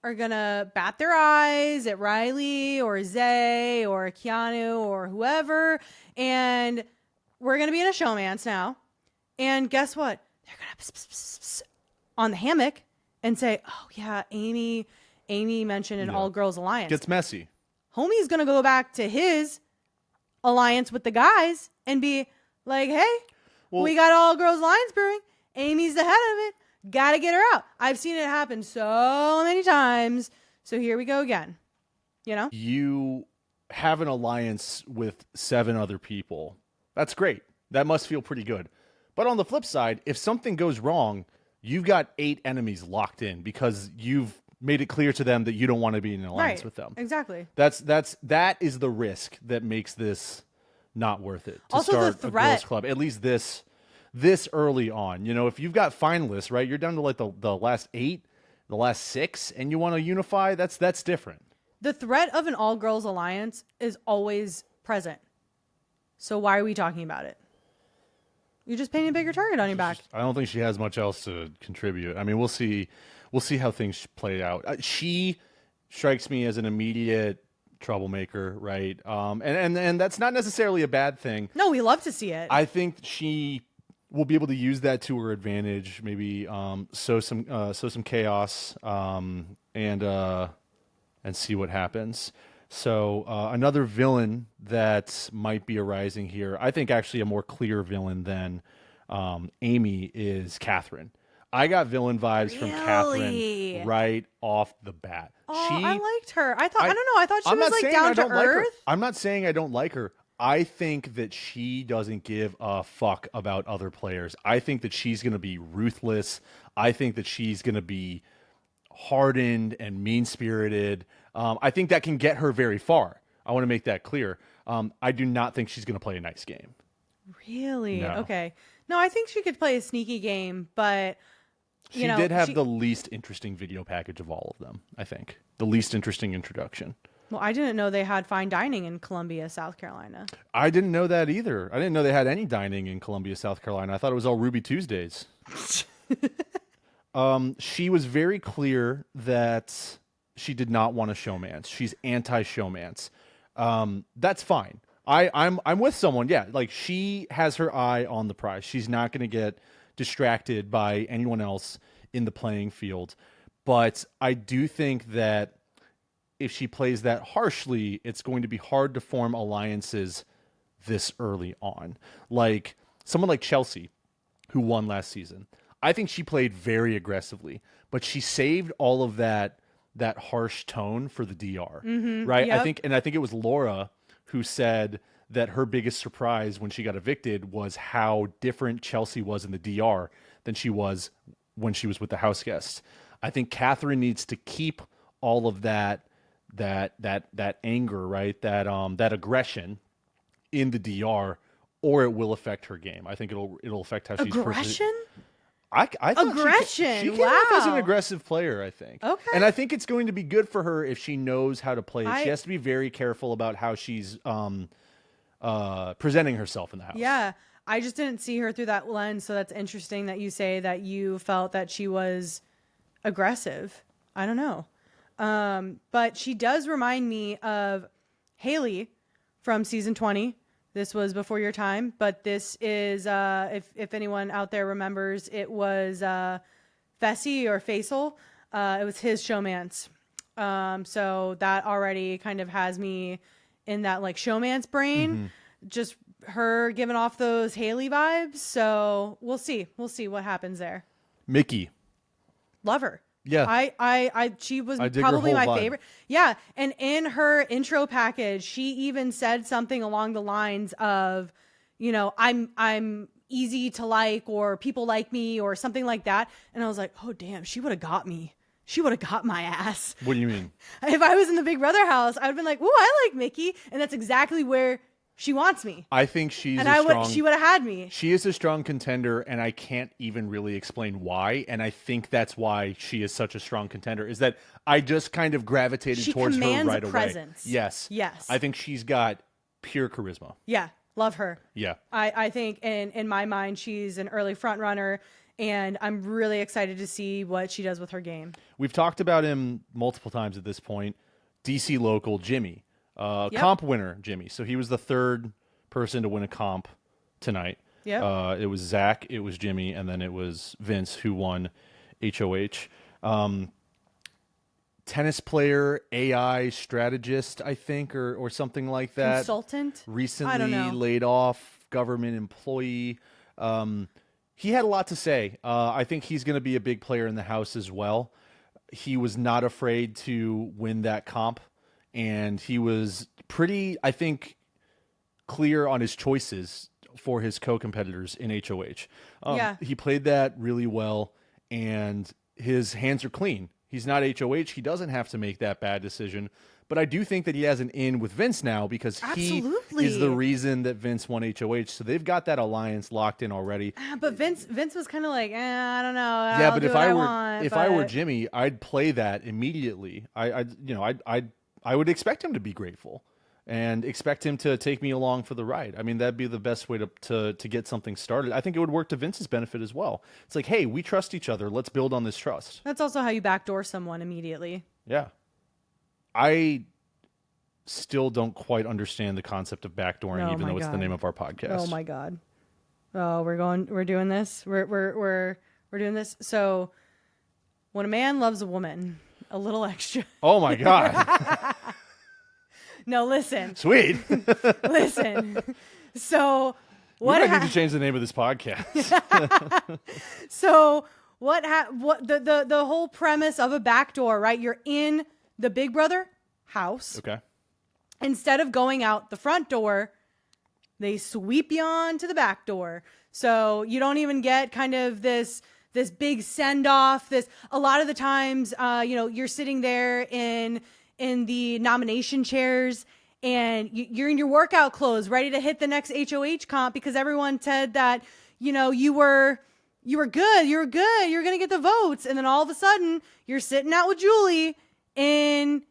are going to bat their eyes at Riley or Zay or Keanu or whoever, and we're going to be in a showmance now. And guess what? They're going to on the hammock and say, oh, yeah, Amy mentioned an all-girls alliance. Gets messy. Homie's going to go back to his alliance with the guys and be like, hey, we got all girls alliance brewing. Amy's the head of it. Gotta get her out. I've seen it happen so many times. So here we go again. You know? You have an alliance with 7 other people. That's great. That must feel pretty good. But on the flip side, if something goes wrong, you've got 8 enemies locked in because you've made it clear to them that you don't want to be in an alliance with them. Exactly. That is the risk that makes this not worth it to Also, start the a threat. girls club. At least this early on. You know, if you've got finalists, right, you're down to like the last 8, the last 6, and you want to unify, that's different. The threat of an all-girls alliance is always present. So why are we talking about it? You're just painting a bigger target on your back. I don't think she has much else to contribute. I mean, we'll see how things play out. She strikes me as an immediate troublemaker, right? And that's not necessarily a bad thing. No, we love to see it. I think she will be able to use that to her advantage. Maybe sow some chaos and see what happens. So another villain that might be arising here, I think actually a more clear villain than Amy is Catherine. I got villain vibes from Catherine right off the bat. Oh, I liked her. I don't know. I thought she was like down to earth. I'm not saying I don't like her. I think that she doesn't give a fuck about other players. I think that she's going to be ruthless. I think that she's going to be hardened and mean-spirited. I think that can get her very far. I want to make that clear. I do not think she's going to play a nice game. Really? No. Okay. No, I think she could play a sneaky game, but She did have the least interesting video package of all of them, I think. The least interesting introduction. Well, I didn't know they had fine dining in Columbia, South Carolina. I didn't know that either. I didn't know they had any dining in Columbia, South Carolina. I thought it was all Ruby Tuesdays. She was very clear that she did not want a showmance. She's anti-showmance. That's fine. I'm with someone. Yeah, like she has her eye on the prize. She's not going to get distracted by anyone else in the playing field. But I do think that if she plays that harshly, it's going to be hard to form alliances this early on. Like someone like Chelsea, who won last season. I think she played very aggressively, but she saved all of that harsh tone for the DR, right? Yep. I think it was Laura who said that her biggest surprise when she got evicted was how different Chelsea was in the DR than she was when she was with the Houseguests. I think Catherine needs to keep all of that anger, right? That aggression in the DR, or it will affect her game. I think it'll affect how she's aggression. I thought Aggression. She came off as an aggressive player, I think. Okay. And I think it's going to be good for her if she knows how to play it. She has to be very careful about how she's presenting herself in the house. Yeah. I just didn't see her through that lens, so that's interesting that you say that you felt that she was aggressive. I don't know. But she does remind me of Haley from season 20. This was before your time, but this is, if anyone out there remembers, it was Fessy or Faisal. It was his showmance. So that already kind of has me in that like showmance brain, just her giving off those Haley vibes. So we'll see. We'll see what happens there. Mickey. Love her. Yeah. She was I dig probably her whole my vibe. favorite. Yeah. And in her intro package, she even said something along the lines of, you know, I'm easy to like, or people like me, or something like that. And I was like, oh damn, she would have got me. She would have got my ass. What do you mean? If I was in the Big Brother house, I would have been like, ooh, I like Mickey. And that's exactly where she wants me. I think she's she would have had me. She is a strong contender, and I can't even really explain why. And I think that's why she is such a strong contender, is that I just kind of gravitated towards her right away. Presence. Yes. Yes. I think she's got pure charisma. Yeah. Love her. Yeah. I think in my mind, she's an early front runner, and I'm really excited to see what she does with her game. We've talked about him multiple times at this point. DC local Jimmy. Comp winner, Jimmy. So he was the third person to win a comp tonight. Yep. It was Zach, it was Jimmy, and then it was Vince who won HOH. Tennis player, AI strategist, I think, or something like that. Consultant? Recently I don't know. laid off, government employee. He had a lot to say. I think he's going to be a big player in the house as well. He was not afraid to win that comp. And he was pretty, I think, clear on his choices for his co-competitors in HOH. He played that really well, and his hands are clean. He's not HOH. He doesn't have to make that bad decision. But I do think that he has an in with Vince now, because he is the reason that Vince won HOH. So they've got that alliance locked in already. But Vince was kind of like, I don't know. Yeah, I'll but do if what I were Jimmy, I'd play that immediately. I would expect him to be grateful and expect him to take me along for the ride. I mean, that'd be the best way to get something started. I think it would work to Vince's benefit as well. It's like, hey, we trust each other. Let's build on this trust. That's also how you backdoor someone immediately. Yeah. I still don't quite understand the concept of backdooring, even though it's the name of our podcast. Oh my God. Oh, we're doing this. We're doing this. So when a man loves a woman, a little extra. Oh my God. No, listen. Sweet. Listen. So what? I need to change the name of this podcast. So what the whole premise of a backdoor, right? You're in the Big Brother house. Okay. Instead of going out the front door, they sweep you on to the back door. So you don't even get kind of this big send off. A lot of the times, you're sitting there in the nomination chairs, and you're in your workout clothes, ready to hit the next HOH comp, because everyone said that you were good, you're gonna get the votes, and then all of a sudden you're sitting out with Julie in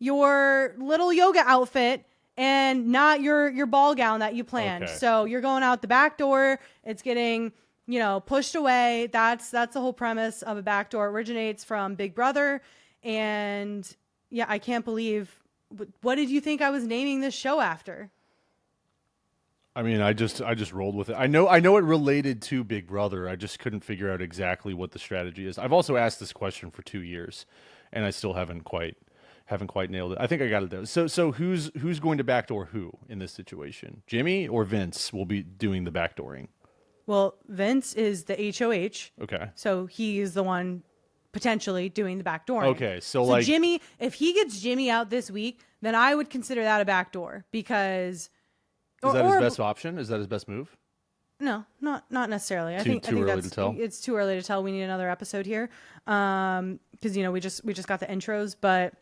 your little yoga outfit and not your ball gown that you planned. Okay. So you're going out the back door. It's getting, pushed away. That's the whole premise of a backdoor. It originates from Big Brother. And yeah, I can't believe, what did you think I was naming this show after? I mean, I just rolled with it. I know it related to Big Brother. I just couldn't figure out exactly what the strategy is. I've also asked this question for 2 years, and I still haven't quite nailed it. I think I got it though. So who's going to backdoor who in this situation? Jimmy or Vince will be doing the backdooring? Well, Vince is the HOH. Okay. So he is the one potentially doing the backdooring. Okay, so like Jimmy, if he gets Jimmy out this week, then I would consider that a backdoor because. Is that his best option? Is that his best move? No, not necessarily. I think early that's to tell? It's too early to tell. We need another episode here, because we just got the intros. But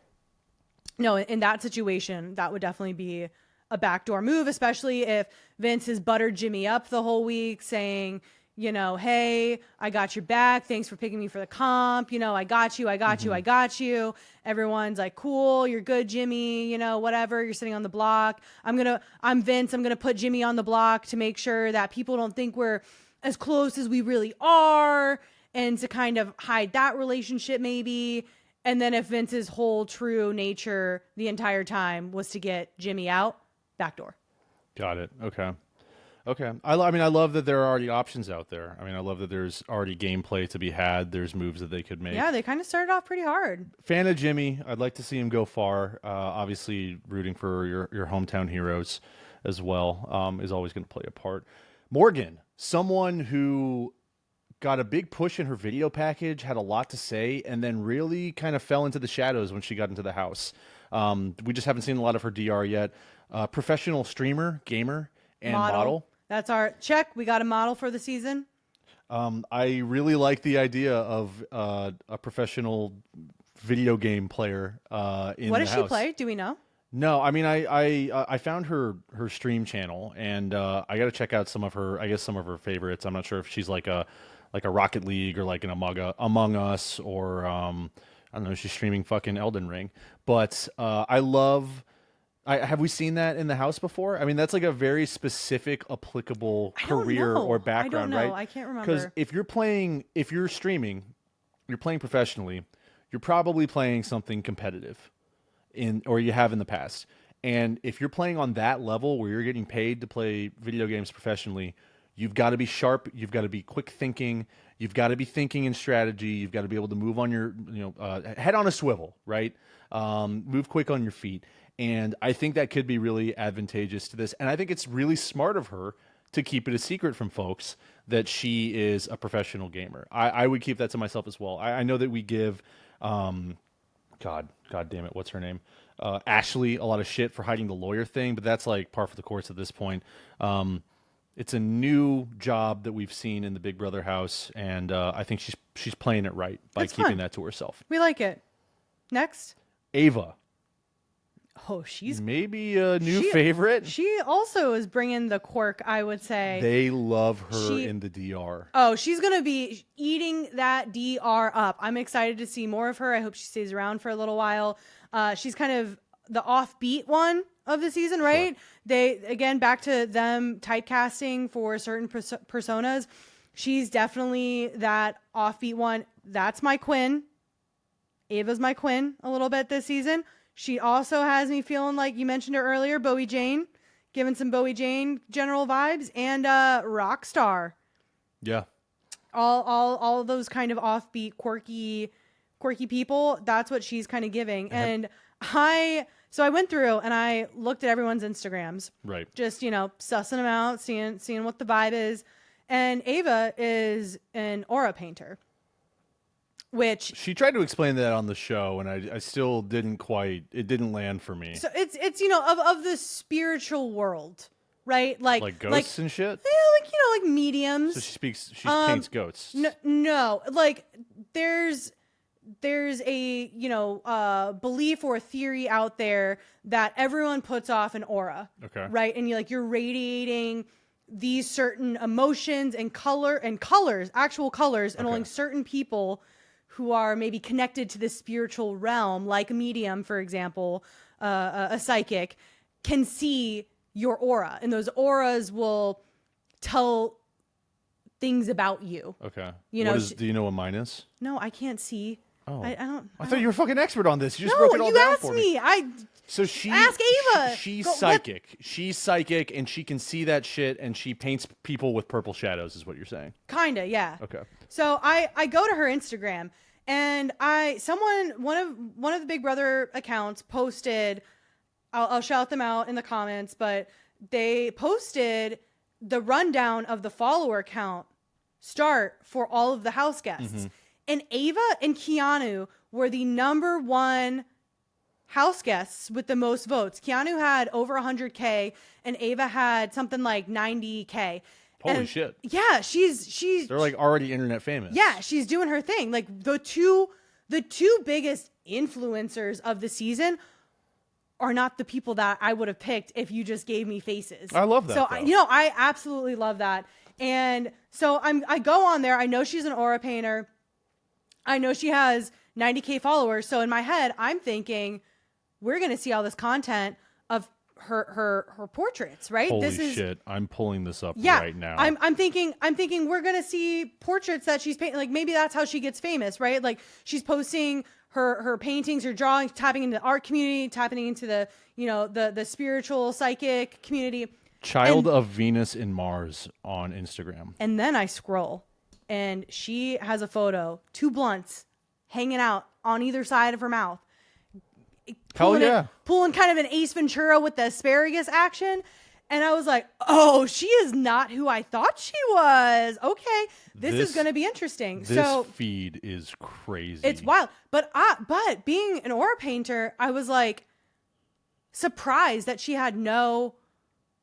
no, in that situation, that would definitely be a backdoor move, especially if Vince has buttered Jimmy up the whole week, saying, hey, I got your back. Thanks for picking me for the comp. I got you. I got you. Everyone's like, cool. You're good, Jimmy. Whatever. You're sitting on the block. I'm Vince. I'm going to put Jimmy on the block to make sure that people don't think we're as close as we really are, and to kind of hide that relationship maybe. And then if Vince's whole true nature the entire time was to get Jimmy out, backdoor. Got it. Okay. I mean, I love that there are already options out there. I mean, I love that there's already gameplay to be had. There's moves that they could make. Yeah, they kind of started off pretty hard. Fan of Jimmy. I'd like to see him go far. Obviously, rooting for your hometown heroes as well is always going to play a part. Morgan, someone who got a big push in her video package, had a lot to say, and then really kind of fell into the shadows when she got into the house. We just haven't seen a lot of her DR yet. Professional streamer, gamer, and model. That's our check. We got a model for the season. I really like the idea of a professional video game player in the house. What does she play? Do we know? No, I mean, I found her stream channel, and I got to check out some of her favorites. I'm not sure if she's like a Rocket League or like an Among Us, or I don't know, she's streaming fucking Elden Ring. But I love. Have we seen that in the house before? I mean, that's like a very specific, applicable career or background, I don't know. right? I can't remember. Because if you're streaming, you're playing professionally, you're probably playing something competitive, or you have in the past. And if you're playing on that level where you're getting paid to play video games professionally, you've got to be sharp. You've got to be quick thinking. You've got to be thinking in strategy. You've got to be able to move on your, head on a swivel, right? Move quick on your feet. And I think that could be really advantageous to this. And I think it's really smart of her to keep it a secret from folks that she is a professional gamer. I would keep that to myself as well. I know that we give, God damn it, what's her name? Ashley a lot of shit for hiding the lawyer thing, but that's like par for the course at this point. It's a new job that we've seen in the Big Brother house, and I think she's playing it right by keeping that to herself. We like it. Next. Ava. Oh, she's maybe a new favorite. She also is bringing the quirk, I would say. They love her in the DR. Oh, she's going to be eating that DR up. I'm excited to see more of her. I hope she stays around for a little while. She's kind of the offbeat one of the season, right? Sure. They, again, back to them typecasting for certain personas. She's definitely that offbeat one. That's my Quinn. Ava's my Quinn a little bit this season. She also has me feeling like, you mentioned her earlier, Bowie Jane, giving some Bowie Jane general vibes, and Rockstar. Yeah. All of those kind of offbeat, quirky people. That's what she's kind of giving. And I went through and I looked at everyone's Instagrams. Right. Just, sussing them out, seeing what the vibe is. And Ava is an aura painter. Which she tried to explain that on the show, and I still didn't land for me. So it's of the spiritual world, right? Like ghosts and shit. Yeah, like mediums. So she paints ghosts. No, like there's a belief or a theory out there that everyone puts off an aura. Okay. Right, and you're radiating these certain emotions and colors, actual colors, and only certain people who are maybe connected to the spiritual realm, like a medium, for example, a psychic, can see your aura, and those auras will tell things about you. Okay. You know, do you know what mine is? No, I can't see. Oh, I don't. I thought you were a fucking expert on this. You just No, broke it all you down asked for me. So ask Ava. She's Go- psychic. She's psychic, and she can see that shit, and she paints people with purple shadows. Is what you're saying? Kinda, yeah. Okay. So I go to her Instagram, and one of the Big Brother accounts posted. I'll shout them out in the comments, but they posted the rundown of the follower count start for all of the house guests. And Ava and Keanu were the number one house guests with the most votes. Keanu had over 100K and Ava had something like 90K. Holy shit. Yeah, They're like already internet famous. yeah, she's doing her thing. Like the two biggest influencers of the season are not the people that I would have picked if you just gave me faces. I love that. So though. I absolutely love that. And so I go on there. I know she's an aura painter. I know she has 90K followers. So in my head, I'm thinking we're going to see all this content of her portraits, right? Holy shit. I'm pulling this up Yeah, right now. I'm thinking we're going to see portraits that she's painting. Like maybe that's how she gets famous, right? Like she's posting her paintings, her drawings, tapping into the art community, tapping into the, the spiritual psychic community. Child of Venus and Mars on Instagram. And then I scroll and she has a photo, 2 blunts hanging out on either side of her mouth. Hell yeah. Pulling kind of an Ace Ventura with the asparagus action. And I was like, oh, she is not who I thought she was. Okay, this is going to be interesting. This feed is crazy. It's wild. But being an aura painter, I was like surprised that she had no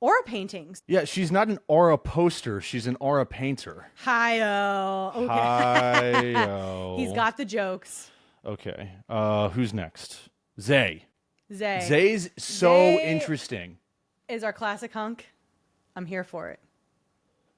aura paintings. Yeah, she's not an aura poster. She's an aura painter. Hi-oh. Okay. Hi-oh. He's got the jokes. Okay. Who's next? Zay. Zay. Zay's so interesting. Is our classic hunk. I'm here for it.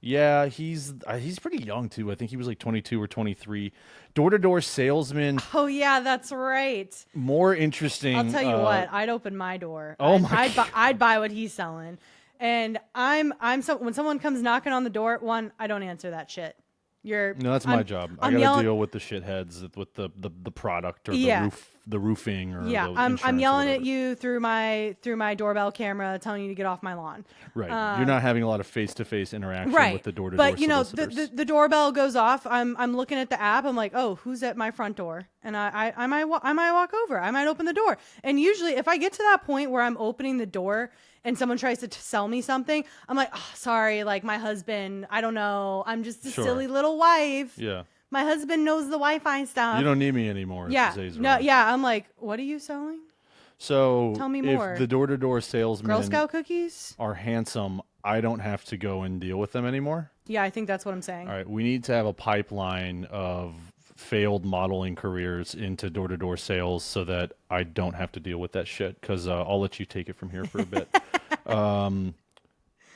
Yeah, he's pretty young too. I think he was like 22 or 23. Door-to-door salesman. Oh yeah, that's right. More interesting. I'll tell you what. I'd open my door. Oh my God. I'd buy what he's selling. And when someone comes knocking on the door, I don't answer that shit. No, that's my job. I gotta deal with the shitheads, with the product or the roofing or yeah. I'm yelling at you through my doorbell camera, telling you to get off my lawn. Right. You're not having a lot of face-to-face interaction with the door-to-door But solicitors. the doorbell goes off. I'm looking at the app. I'm like, oh, who's at my front door? And I might walk over. I might open the door. And usually, if I get to that point where I'm opening the door and someone tries to sell me something, I'm like, oh, sorry, like my husband, I don't know. I'm just a silly little wife. Yeah. My husband knows the Wi-Fi stuff. You don't need me anymore. Yeah. No, yeah. I'm like, what are you selling? So tell me more. If the door-to-door salesmen Girl Scout cookies are handsome, I don't have to go and deal with them anymore. Yeah, I think that's what I'm saying. All right. We need to have a pipeline of failed modeling careers into door-to-door sales so that I don't have to deal with that shit, because I'll let you take it from here for a bit.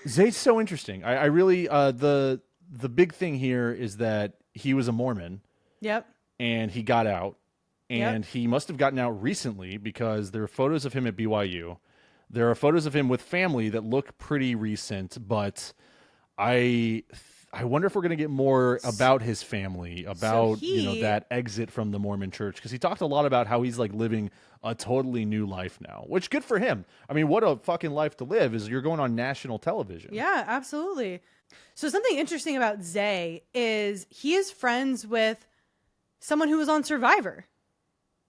Zay's so interesting. I really the big thing here is that he was a Mormon. Yep. And he got out. And he must have gotten out recently, because there are photos of him at BYU. There are photos of him with family that look pretty recent, but I wonder if we're going to get more about his family, about that exit from the Mormon church, because he talked a lot about how he's like living a totally new life now, which good for him. I mean, what a fucking life to live, is you're going on national television. Yeah, absolutely. So something interesting about Zay is he is friends with someone who was on Survivor.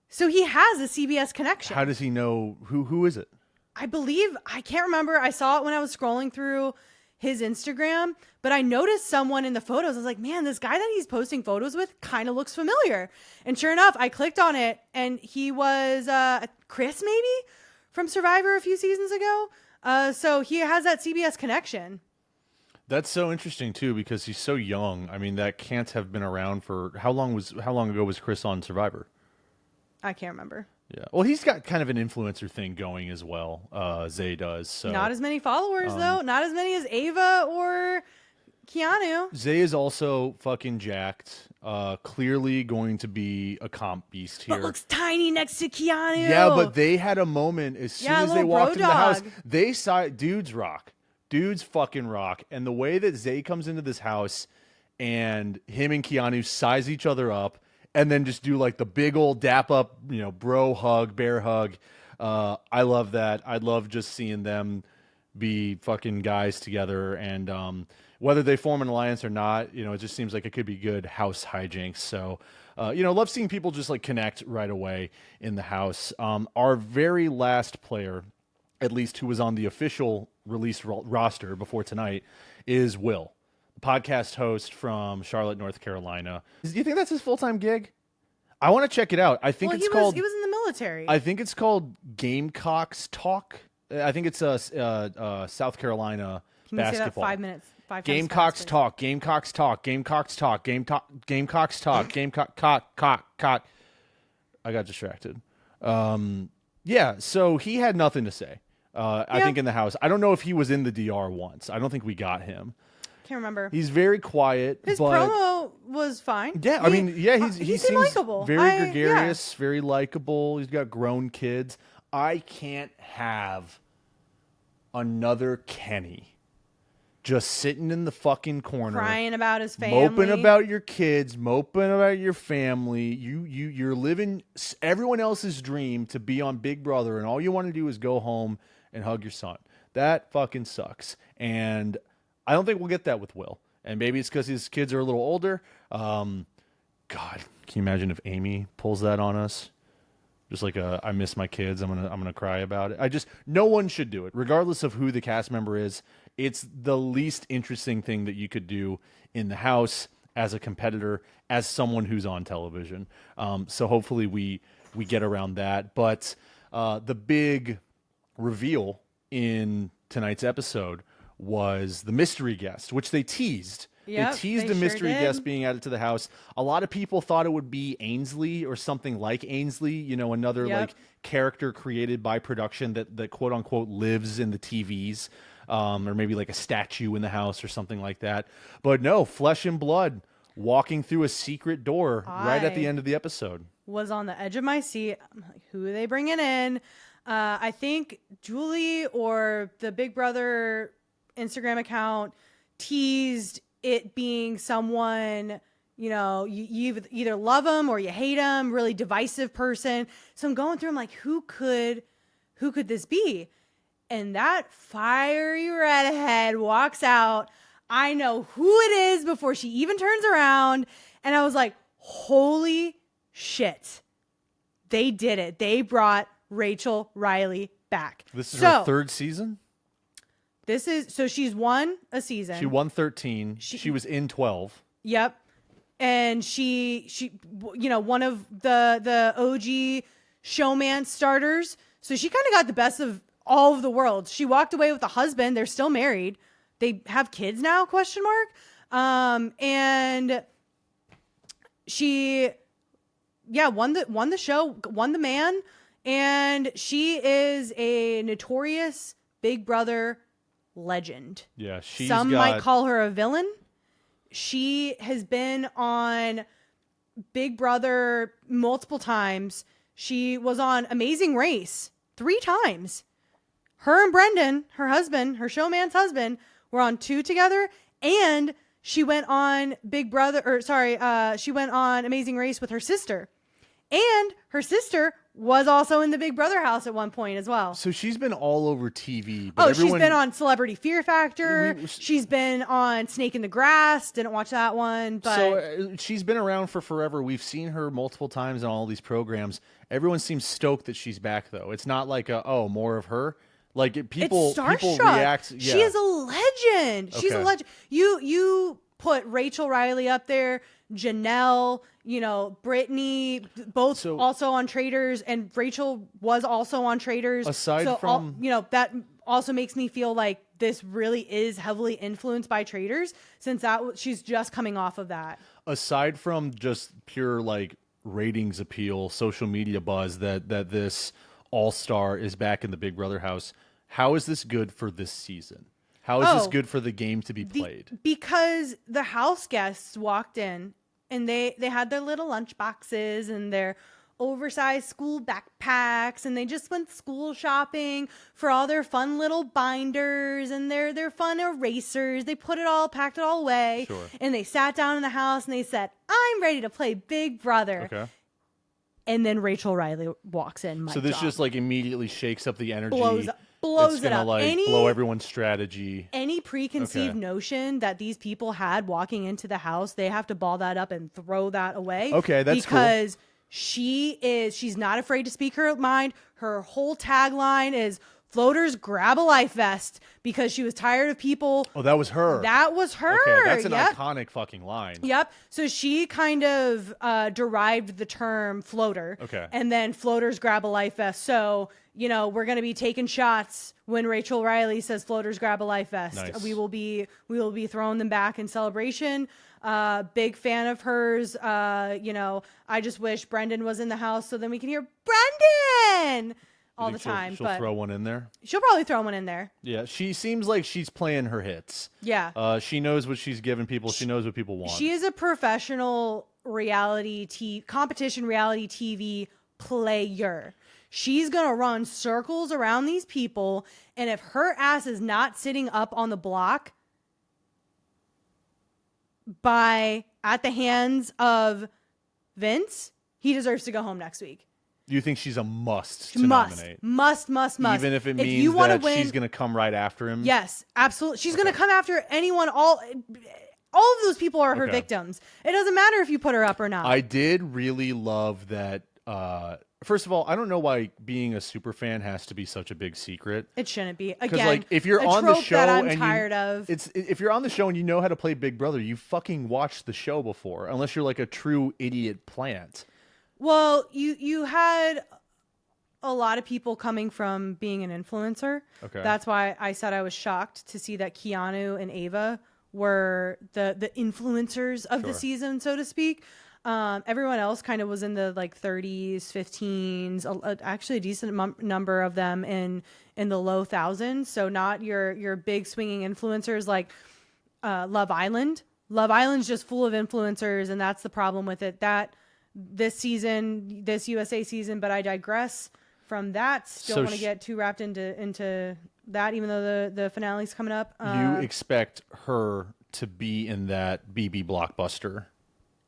So he has a CBS connection. How does he know? Who is it? I can't remember. I saw it when I was scrolling through his Instagram, but I noticed someone in the photos. I was like, man, this guy that he's posting photos with kind of looks familiar. And sure enough, I clicked on it, and he was Chris, maybe, from Survivor a few seasons ago. So he has that CBS connection. That's so interesting too, because he's so young. I mean, that can't have been around for how long ago was Chris on Survivor? I can't remember. Yeah. Well, he's got kind of an influencer thing going as well. Zay does. So not as many followers though. Not as many as Ava or Keanu. Zay is also fucking jacked. Clearly going to be a comp beast here. But looks tiny next to Keanu. Yeah, but they had a moment as soon as they walked into the house. They saw dudes rock. Dudes fucking rock. And the way that Zay comes into this house and him and Keanu size each other up and then just do like the big old dap up, bro hug, bear hug. I love that. I love just seeing them be fucking guys together. And whether they form an alliance or not, it just seems like it could be good house hijinks. So, love seeing people just like connect right away in the house. Our very last player, at least who was on the official release roster before tonight, is Will, podcast host from Charlotte, North Carolina. Do you think that's his full-time gig? I want to check it out. I think he was in the military. I think it's called Gamecocks Talk. I think it's South Carolina Can you basketball. say that 5 minutes? Gamecocks Talk. Gamecocks Talk. Gamecocks Talk. Gamecocks Talk. Cock. I got distracted. Yeah. So he had nothing to say. I think in the house. I don't know if he was in the DR once. I don't think we got him. Can't remember. He's very quiet. His promo was fine. Yeah, he seems likable. Very gregarious, very likable. He's got grown kids. I can't have another Kenny just sitting in the fucking corner, crying about his family, moping about your kids, moping about your family. You're living everyone else's dream to be on Big Brother, and all you want to do is go home and hug your son. That fucking sucks. And I don't think we'll get that with Will. And maybe it's because his kids are a little older. God, can you imagine if Amy pulls that on us? Just like I miss my kids. I'm gonna cry about it. No one should do it, regardless of who the cast member is. It's the least interesting thing that you could do in the house as a competitor, as someone who's on television. So hopefully we get around that. But the big reveal in tonight's episode was the mystery guest, which they teased. Yep, they teased a mystery guest being added to the house. A lot of people thought it would be Ainsley or something like Ainsley, another like character created by production that quote unquote lives in the TVs, or maybe like a statue in the house or something like that. But no, flesh and blood walking through a secret door right at the end of the episode. Was on the edge of my seat. I'm like, who are they bringing in? I think Julie or the Big Brother Instagram account teased it being someone, you either love him or you hate him, really divisive person. So I'm going through, I'm like, who could this be? And that fiery redhead walks out. I know who it is before she even turns around. And I was like, holy shit. They did it. They brought Rachel Reilly back. This is her third season? So she's won a season. She won 13. She was in 12. Yep. And she one of the OG showman starters. So she kind of got the best of all of the worlds. She walked away with a husband. They're still married. They have kids now, ? And she won the show, won the man, and she is a notorious Big Brother legend. Yeah, some might call her a villain. She has been on Big Brother multiple times. She was on Amazing Race 3 times. Her and Brendan, her husband, her showman's husband, were on 2 together, and she went on she went on Amazing Race with her sister. And her sister was also in the Big Brother house at one point as well. So she's been all over TV. She's been on Celebrity Fear Factor. She's been on Snake in the Grass. Didn't watch that one. But so she's been around for forever. We've seen her multiple times on all these programs. Everyone seems stoked that she's back, though. It's not like more of her. Like people react. Yeah. She is a legend. She's a legend. You put Rachel Reilly up there, Janelle, Brittany, both also on Traitors, and Rachel was also on Traitors. Aside from that also makes me feel like this really is heavily influenced by Traitors, since she's just coming off of that. Aside from just pure like ratings appeal, social media buzz that this all-star is back in the Big Brother house, how is this good for this season? How is this good for the game to be played? Because the house guests walked in and they had their little lunch boxes and their oversized school backpacks, and they just went school shopping for all their fun little binders and their fun erasers. They packed it all away. Sure. And they sat down in the house and they said, I'm ready to play Big Brother. Okay. And then Rachel Reilly walks in. So this just like immediately shakes up the energy. Blows it's it gonna, up. Like blow everyone's strategy. Any preconceived notion that these people had walking into the house, they have to ball that up and throw that away. Okay, that's because cool. she's not afraid to speak her mind. Her whole tagline is floaters grab a life vest, because she was tired of people. Oh, that was her. That was her. Okay, that's an iconic fucking line. Yep. So she kind of derived the term floater. Okay. And then floaters grab a life vest. So, we're going to be taking shots when Rachel Reilly says floaters grab a life vest. Nice. We will be throwing them back in celebration. Big fan of hers. I just wish Brendan was in the house so then we can hear Brendan all the time. She'll throw one in there? She'll probably throw one in there. Yeah, she seems like she's playing her hits. Yeah. She knows what she's giving people. She knows what people want. She is a professional competition reality TV player. She's going to run circles around these people, and if her ass is not sitting up on the block at the hands of Vince, he deserves to go home next week. You think she's a must to nominate? Must. Even if it means that she's going to come right after him? Yes, absolutely. She's going to come after anyone. All of those people are her victims. It doesn't matter if you put her up or not. I did really love that. First of all, I don't know why being a super fan has to be such a big secret. It shouldn't be. Again, like, if you're a on the trope show that I'm and tired of. If you're on the show and you know how to play Big Brother, you fucking watched the show before, unless you're like a true idiot plant. Well, you had a lot of people coming from being an influencer. Okay. That's why I said I was shocked to see that Keanu and Ava were the influencers of the season, so to speak. Everyone else kind of was in the like 30s, 15s, actually a decent number of them in the low thousands. So not your big swinging influencers like Love Island. Love Island's just full of influencers, and that's the problem with it. This USA season, but I digress from that. Don't want to get too wrapped into that, even though the finale's coming up. You expect her to be in that BB blockbuster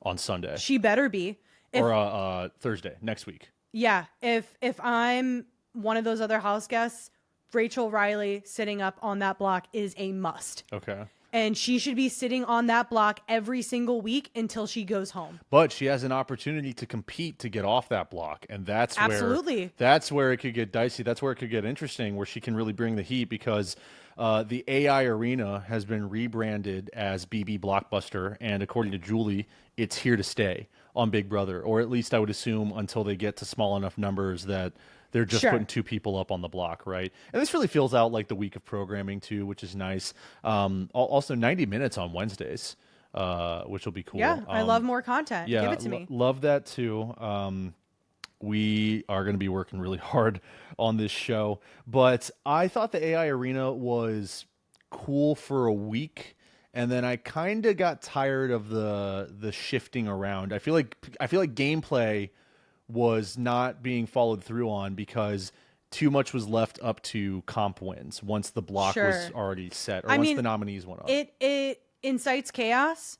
on Sunday? She better be. Or Thursday, next week. Yeah. If I'm one of those other house guests, Rachel Reilly sitting up on that block is a must. Okay. And she should be sitting on that block every single week until she goes home. But she has an opportunity to compete to get off that block. And that's where it could get dicey. That's where it could get interesting, where she can really bring the heat, because the AI arena has been rebranded as BB Blockbuster. And according to Julie, it's here to stay on Big Brother. Or at least I would assume until they get to small enough numbers that they're just putting two people up on the block, right? And this really feels out like the week of programming, too, which is nice. Also, 90 minutes on Wednesdays, which will be cool. Yeah, I love more content. Yeah, give it to me. Love that, too. We are going to be working really hard on this show. But I thought the AI Arena was cool for a week, and then I kind of got tired of the shifting around. I feel like gameplay was not being followed through on, because too much was left up to comp wins once the block was already set, or once the nominees went up. It incites chaos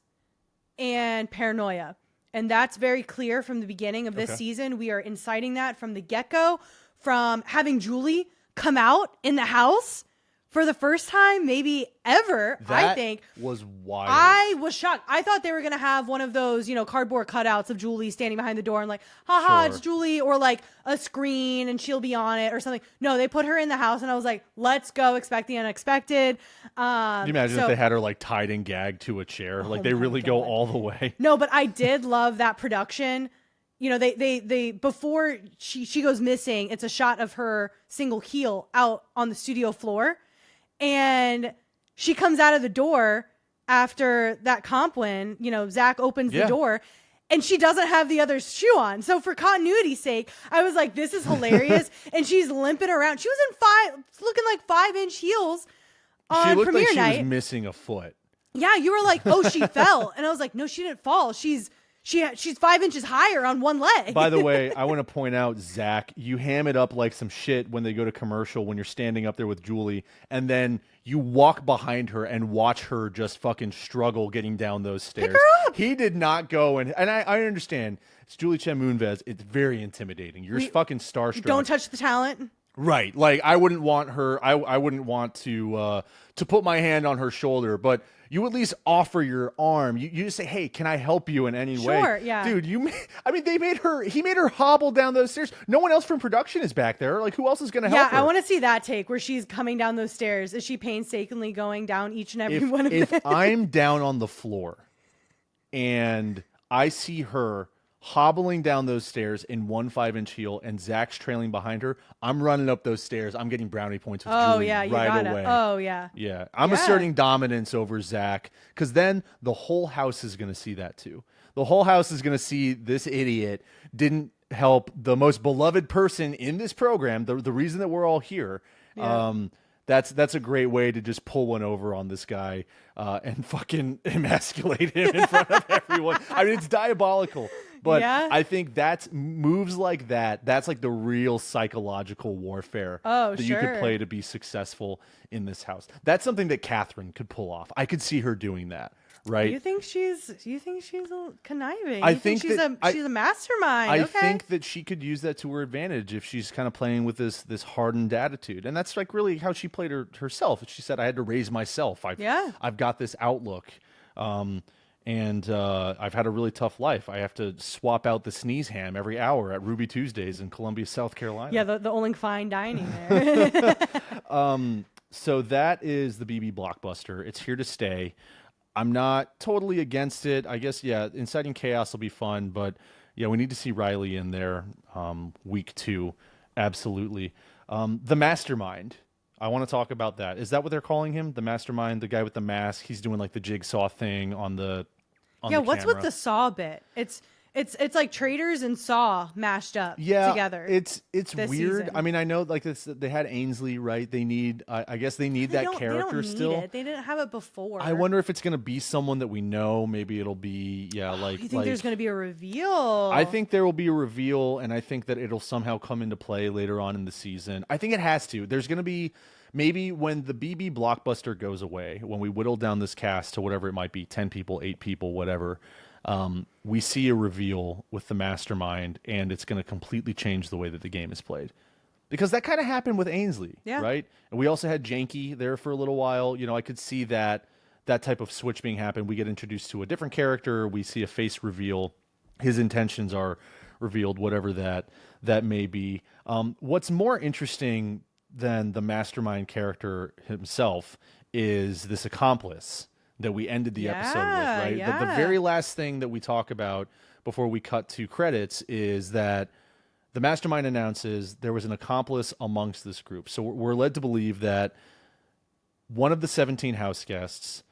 and paranoia, and that's very clear from the beginning of this season. We are inciting that from the get-go, from having Julie come out in the house for the first time maybe ever. I think was wild. I was shocked. I thought they were going to have one of those, cardboard cutouts of Julie standing behind the door and like, haha, it's Julie, or like a screen and she'll be on it or something. No, they put her in the house, and I was like, let's go, expect the unexpected. Can you imagine if they had her like tied and gagged to a chair? Like, they really go all the way. No, but I did love that production. They before she goes missing, it's a shot of her single heel out on the studio floor. And she comes out of the door after that comp win. Zach opens the door, and she doesn't have the other shoe on. So for continuity's sake, I was like, this is hilarious. And she's limping around. She was in looking like 5-inch heels on She looked premiere like she night. was missing a foot. Yeah, you were like, oh, she fell. And I was like, no, she didn't fall. She's 5 inches higher on one leg. By the way, I want to point out, Zach, you ham it up like some shit when they go to commercial when you're standing up there with Julie, and then you walk behind her and watch her just fucking struggle getting down those stairs. Pick her up. He did not go, and I understand. It's Julie Chen Moonves. It's very intimidating. You're fucking starstruck. Don't touch the talent. Right. Like, I wouldn't want her, I wouldn't want to put my hand on her shoulder, but you at least offer your arm. You just say, hey, can I help you in any way? Sure, yeah. Dude, he made her hobble down those stairs. No one else from production is back there. Like, who else is going to help her? Yeah, I want to see that take where she's coming down those stairs. Is she painstakingly going down each and every one of them? If I'm down on the floor and I see her hobbling down those stairs in 1 5-inch heel and Zach's trailing behind her, I'm running up those stairs. I'm getting brownie points with Julie yeah, you right gotta. away. Oh, yeah. Yeah, I'm asserting dominance over Zach, because then the whole house is going to see that too. The whole house is going to see this idiot didn't help the most beloved person in this program, the reason that we're all here. Yeah. That's a great way to just pull one over on this guy and fucking emasculate him in front of everyone. I mean, it's diabolical. But Yeah. I think that's moves like that. That's like the real psychological warfare that you could sure. play to be successful in this house. That's something that Catherine could pull off. I could see her doing that. Right? You think she's a conniving? I You think she's a mastermind? I Okay. think that she could use that to her advantage if she's kind of playing with this hardened attitude, and that's like really how she played herself. She said, "I had to raise myself. I've got this outlook." And I've had a really tough life. I have to swap out the sneeze ham every hour at Ruby Tuesdays in Columbia, South Carolina. Yeah, the only fine dining there. So that is the BB blockbuster. It's here to stay. I'm not totally against it. I guess, yeah, inciting chaos will be fun, but yeah, we need to see Reilly in there week 2. Absolutely. The mastermind. I want to talk about that. Is that what they're calling him? The mastermind, the guy with the mask. He's doing like the jigsaw thing on the what's camera. with the Saw bit? It's like Traitors and Saw mashed up together. It's weird. season. I mean, I know like this. They had Ainsley, right? They need. I guess they need that character still. It. They didn't have it before. I wonder if it's going to be someone that we know. Maybe it'll be like. You think there's going to be a reveal? I think there will be a reveal, and I think that it'll somehow come into play later on in the season. I think it has to. There's going to be maybe when the BB blockbuster goes away, when we whittle down this cast to whatever it might be, 10 people, 8 people, whatever. We see a reveal with the mastermind, and it's going to completely change the way that the game is played. Because that kind of happened with Ainsley, right? And we also had Janky there for a little while. You know, I could see that type of switch being happen. We get introduced to a different character. We see a face reveal. His intentions are revealed, whatever that may be. What's more interesting than the mastermind character himself is this accomplice that we ended the episode with, right? Yeah. The very last thing that we talk about before we cut to credits is that the mastermind announces there was an accomplice amongst this group. So we're led to believe that one of the 17 house guests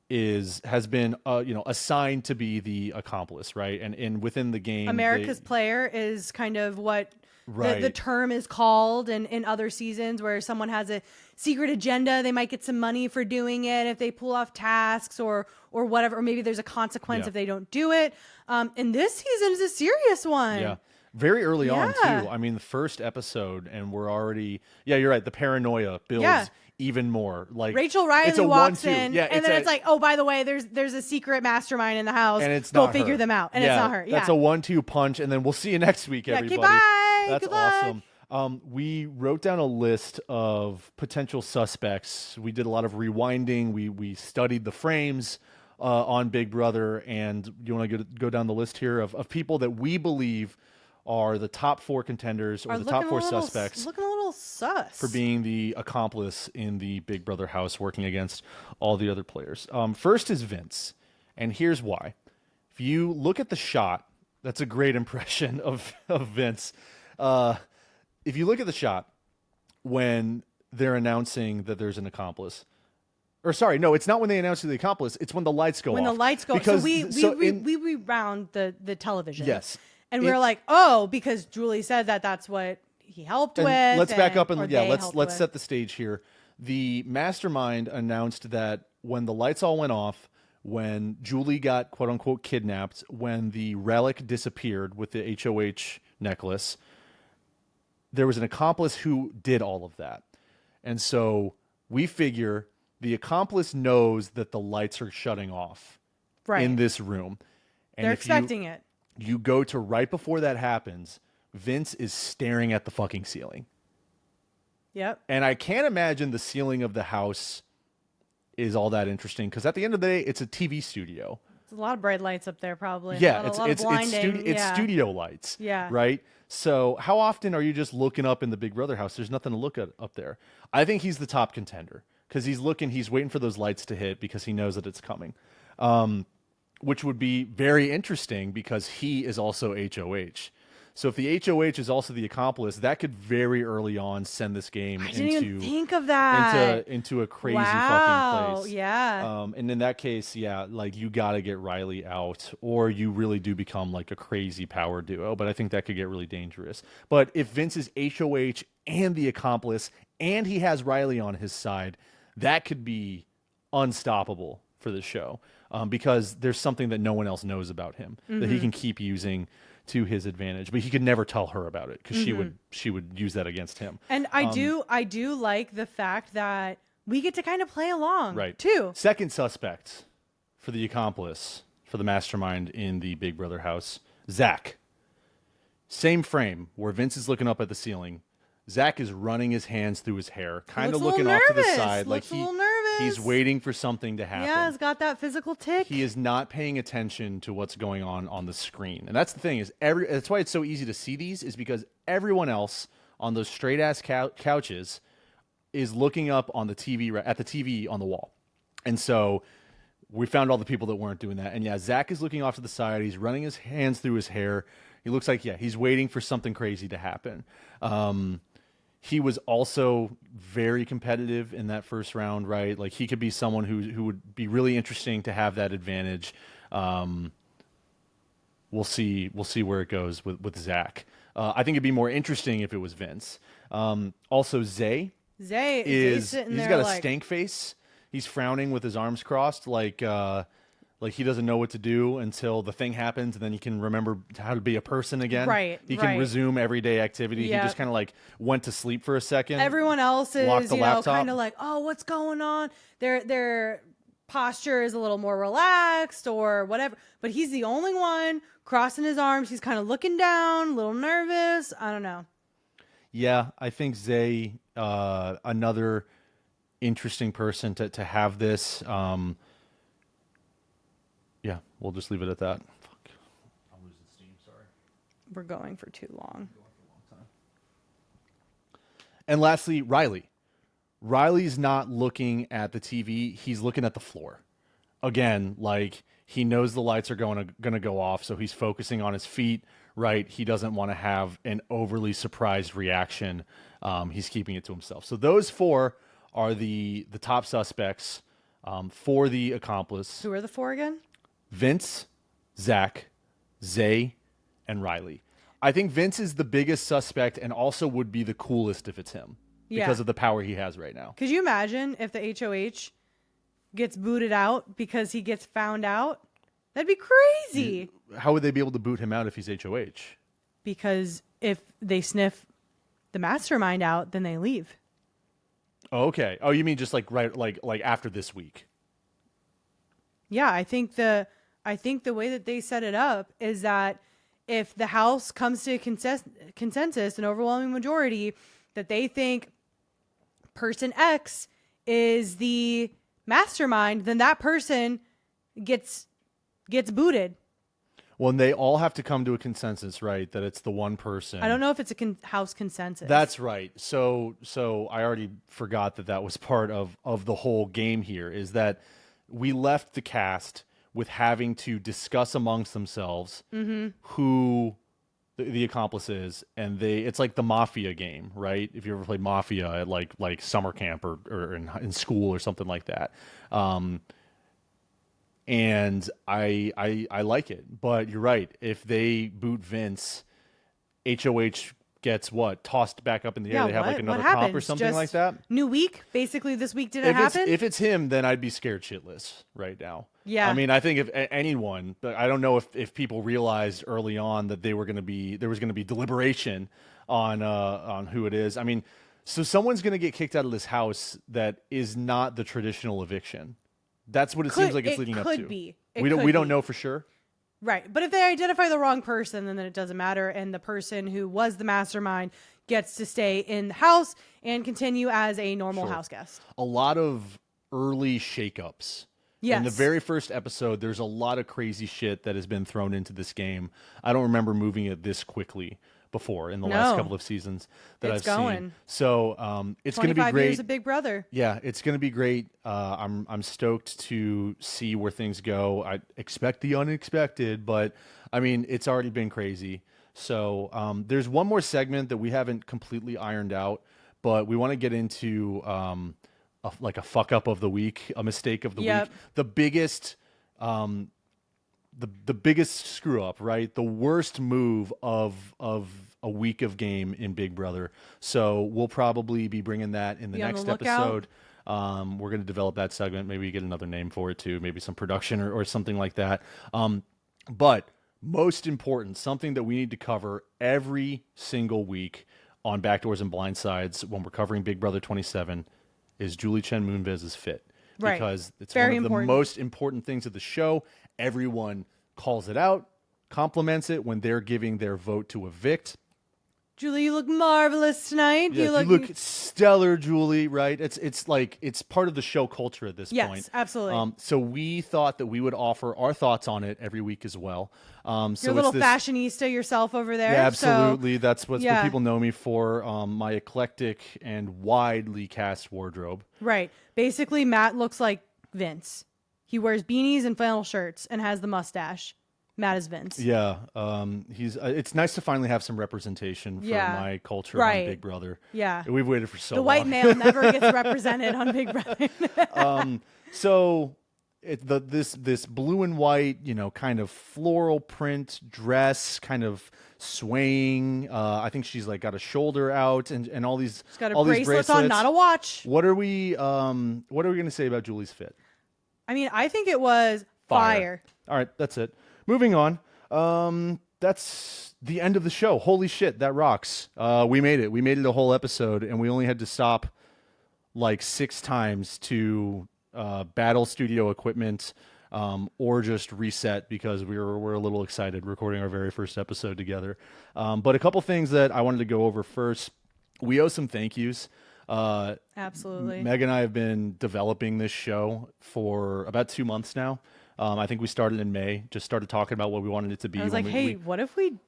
has been assigned to be the accomplice, right? And within the game, America's player is kind of what right. the term is called in other seasons, where someone has a secret agenda. They might get some money for doing it if they pull off tasks or whatever, or maybe there's a consequence if they don't do it. And this season is a serious one. Yeah. Very early on too. I mean, the first episode, and we're already you're right. The paranoia builds even more. Like Rachel Reilly walks in, and then it's like, oh, by the way, there's a secret mastermind in the house, and it's go not figure her. them out, and it's not her. That's a 1-2 punch, and then we'll see you next week, everybody. Okay, bye. That's Good luck. awesome. We wrote down a list of potential suspects. We did a lot of rewinding. We studied the frames on Big Brother, and you want to go down the list here of people that we believe are the top 4 contenders or the top 4 suspects. Looking a little sus for being the accomplice in the Big Brother house, working against all the other players. First is Vince, and here's why. If you look at the shot, that's a great impression of Vince. If you look at the shot when they're announcing that there's an accomplice, or sorry, no, it's not when they announce the accomplice. It's when the lights go off. When the lights go off. So we rewound the television. Yes. And we're like, oh, because Julie said that's what he helped with. Let's back up and let's set the stage here. The mastermind announced that when the lights all went off, when Julie got quote unquote kidnapped, when the relic disappeared with the HOH necklace, there was an accomplice who did all of that. And so we figure the accomplice knows that the lights are shutting off in this room. And They're if expecting it. You go to right before that happens, Vince is staring at the fucking ceiling. Yep. And I can't imagine the ceiling of the house is all that interesting because at the end of the day, it's a TV studio. There's a lot of bright lights up there, probably. Yeah, it's blinding. it's studio lights. Yeah. Right. So how often are you just looking up in the Big Brother house? There's nothing to look at up there. I think he's the top contender because he's waiting for those lights to hit because he knows that it's coming, which would be very interesting because he is also HOH. So if the HOH is also the accomplice, that could very early on send this game I didn't even think of that. into a crazy Wow, fucking place. Yeah. And in that case, yeah, like you got to get Reilly out, or you really do become like a crazy power duo. But I think that could get really dangerous. But if Vince is HOH and the accomplice, and he has Reilly on his side, that could be unstoppable for the show because there's something that no one else knows about him that he can keep using to his advantage, but he could never tell her about it because she would use that against him. And I do like the fact that we get to kind of play along, Right. too. Second suspect for the accomplice, for the mastermind in the Big Brother house, Zach. Same frame where Vince is looking up at the ceiling. Zach is running his hands through his hair, kind of looking off to the side, like he's waiting for something to happen. Yeah, he's got that physical tick. He is not paying attention to what's going on the screen, and that's the thing is that's why it's so easy to see these is because everyone else on those straight ass couches is looking up on the TV at the TV on the wall, and so we found all the people that weren't doing that. And yeah, Zach is looking off to the side. He's running his hands through his hair. He looks like he's waiting for something crazy to happen. He was also very competitive in that first round, right? Like he could be someone who would be really interesting to have that advantage. We'll see where it goes with Zach. I think it'd be more interesting if it was Vince. Also, Zay's sitting there got a stank face. He's frowning with his arms crossed, like he doesn't know what to do until the thing happens, and then he can remember how to be a person again. Right. He can resume everyday activity. Yep. He just kind of like went to sleep for a second. Everyone else is, kind of like, oh, what's going on? Their posture is a little more relaxed or whatever. But he's the only one crossing his arms. He's kind of looking down, a little nervous. I don't know. Yeah, I think Zay, another interesting person to have this. Yeah, we'll just leave it at that. Fuck. I'm losing steam, sorry. We're going for too long. And lastly, Reilly. Riley's not looking at the TV. He's looking at the floor. Again, like he knows the lights are going to go off, so he's focusing on his feet, right? He doesn't want to have an overly surprised reaction. He's keeping it to himself. So those four are the top suspects for the accomplice. Who are the four again? Vince, Zach, Zay, and Reilly. I think Vince is the biggest suspect and also would be the coolest if it's him because of the power he has right now. Could you imagine if the HOH gets booted out because he gets found out? That'd be crazy. How would they be able to boot him out if he's HOH? Because if they sniff the mastermind out, then they leave. Oh, okay. Oh, you mean just like after this week? Yeah, I think the way that they set it up is that if the House comes to a consensus, an overwhelming majority, that they think person X is the mastermind, then that person gets booted. Well, and they all have to come to a consensus, right? That it's the one person. I don't know if it's a House consensus. That's right. So I already forgot that was part of the whole game here, is that we left the cast with having to discuss amongst themselves who the accomplice is, and it's like the Mafia game, right? If you ever played Mafia at like summer camp or in school or something like that. And I like it, but you're right. If they boot Vince, HOH gets tossed back up in the air. They have like another what comp or happens? something Just like that. New week, basically this week didn't happen. If it's him, then I'd be scared shitless right now. Yeah. I mean, I think if anyone, but I don't know if people realized early on that there was going to be deliberation on who it is. I mean, so someone's going to get kicked out of this house that is not the traditional eviction. That's what it seems like it's leading up to. Could be. We don't know for sure. Right. But if they identify the wrong person, then it doesn't matter. And the person who was the mastermind gets to stay in the house and continue as a normal house guest. A lot of early shakeups. Yes. In the very first episode, there's a lot of crazy shit that has been thrown into this game. I don't remember moving it this quickly before in the last couple of seasons that I've seen. So it's going to be great. 25 years of Big Brother. Yeah, it's going to be great. I'm stoked to see where things go. I expect the unexpected, but I mean, it's already been crazy. So there's one more segment that we haven't completely ironed out, but we want to get into like a fuck up of the week, a mistake of the week, the biggest. The biggest screw up, right? The worst move of a week of game in Big Brother. So we'll probably be bringing that in the next episode. We're going to develop that segment. Maybe get another name for it too. Maybe some production or something like that. But most important, something that we need to cover every single week on Backdoors and Blindsides when we're covering Big Brother 27 is Julie Chen Moonvez's fit. Right. Because it's Very one of important. the most important things of the show. Everyone calls it out, compliments it when they're giving their vote to evict. Julie, you look marvelous tonight. Yeah, you look stellar, Julie, right? It's like it's part of the show culture at this point. Yes, absolutely. So we thought that we would offer our thoughts on it every week as well. You're a little fashionista yourself over there. Yeah, absolutely. So, That's what people know me for, my eclectic and widely cast wardrobe. Right. Basically, Matt looks like Vince. He wears beanies and flannel shirts and has the mustache. Matt is Vince. Yeah, he's. It's nice to finally have some representation for my culture on Big Brother. Yeah, we've waited for so long. The white male never gets represented on Big Brother. So this blue and white, kind of floral print dress, kind of swaying. I think she's like got a shoulder out and all these. She's got all bracelets these bracelets on, not a watch. What are we going to say about Julie's fit? I mean, I think it was fire. All right, that's it. Moving on. That's the end of the show. Holy shit, that rocks. We made it. We made it a whole episode, and we only had to stop like 6 times to battle studio equipment or just reset because we're a little excited recording our very first episode together. But a couple things that I wanted to go over first. We owe some thank yous. Absolutely. Meg and I have been developing this show for about 2 months now. I think we started in May, just started talking about what we wanted it to be. I was like, hey, what if we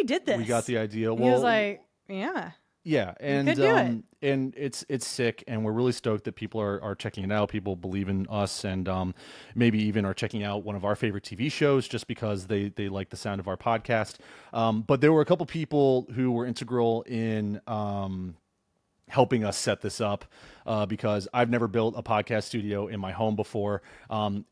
did this? We got the idea. He was like, yeah. Yeah, and could do it. And it's sick, and we're really stoked that people are checking it out. People believe in us, and maybe even are checking out one of our favorite TV shows just because they like the sound of our podcast. But there were a couple people who were integral in helping us set this up because I've never built a podcast studio in my home before.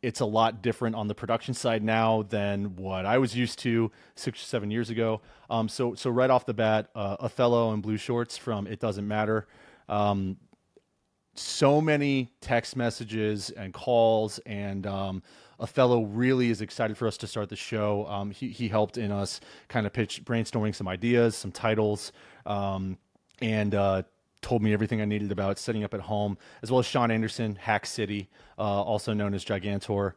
It's a lot different on the production side now than what I was used to 6 or 7 years ago. So right off the bat, Othello and Blue Shorts from It Doesn't Matter. So many text messages and calls, and Othello really is excited for us to start the show. He helped in us kind of brainstorming some ideas, some titles, and told me everything I needed about setting up at home, as well as Sean Anderson, Hack City, also known as Gigantor.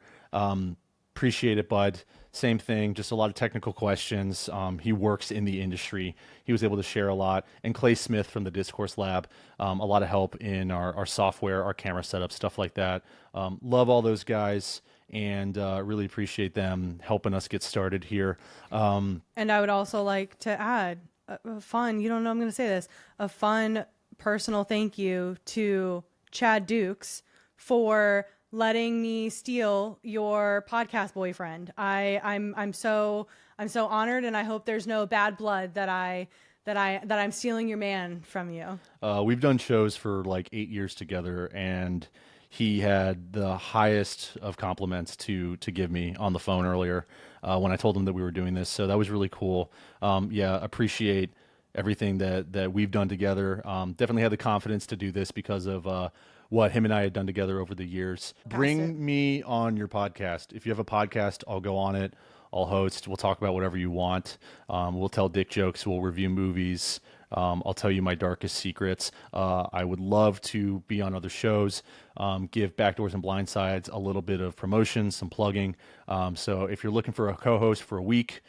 Appreciate it, bud. Same thing, just a lot of technical questions. He works in the industry. He was able to share a lot. And Clay Smith from the Discourse Lab, a lot of help in our software, our camera setup, stuff like that. Love all those guys, and really appreciate them helping us get started here. And I would also like to add a fun, you don't know I'm going to say this, a fun personal thank you to Chad Dukes for letting me steal your podcast boyfriend. I'm so honored, and I hope there's no bad blood that I'm stealing your man from you. We've done shows for like 8 years together, and he had the highest of compliments to give me on the phone earlier when I told him that we were doing this. So that was really cool. Appreciate everything that we've done together. Definitely had the confidence to do this because of what him and I had done together over the years. Bring me on your podcast. If you have a podcast, I'll go on it. I'll host. We'll talk about whatever you want. We'll tell dick jokes. We'll review movies. I'll tell you my darkest secrets. I would love to be on other shows, give Backdoors and Blindsides a little bit of promotion, some plugging. So if you're looking for a co-host for a week,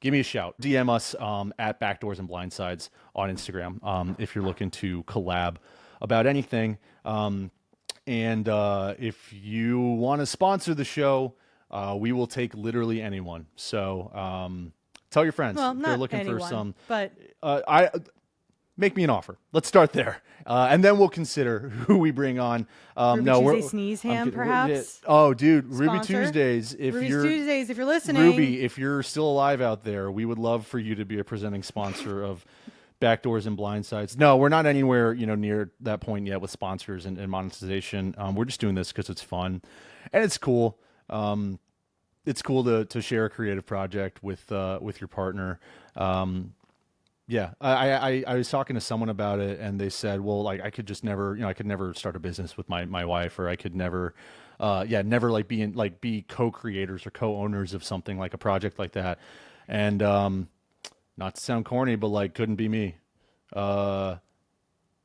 give me a shout. DM us at Backdoors and Blindsides on Instagram if you're looking to collab about anything. And if you want to sponsor the show, we will take literally anyone. So tell your friends Well, if they're not looking anyone, for some. but I make me an offer. Let's start there, and then we'll consider who we bring on. Ruby No, Tuesday Sneeze Ham, perhaps. Oh, dude, Ruby Sponsor? Tuesdays. Ruby Tuesdays, if you're listening. Ruby, if you're still alive out there, we would love for you to be a presenting sponsor of Backdoors and Blindsides. No, we're not anywhere, near that point yet with sponsors and monetization. We're just doing this because it's fun and it's cool. It's cool to share a creative project with your partner. Yeah, I was talking to someone about it, and they said, well, like I could just never, I could never start a business with my wife, or I could never, never be co-creators or co-owners of something like a project like that. And not to sound corny, but like couldn't be me.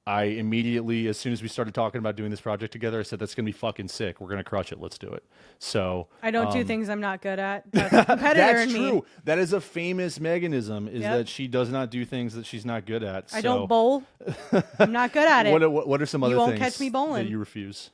I immediately, as soon as we started talking about doing this project together, I said, that's going to be fucking sick. We're going to crush it. Let's do it. So I don't do things I'm not good at. That's a competitor that's in true. me. That is a famous Meganism, is Yep. that she does not do things that she's not good at. I don't bowl. I'm not good at it. What are some other You won't things catch me bowling. that you refuse?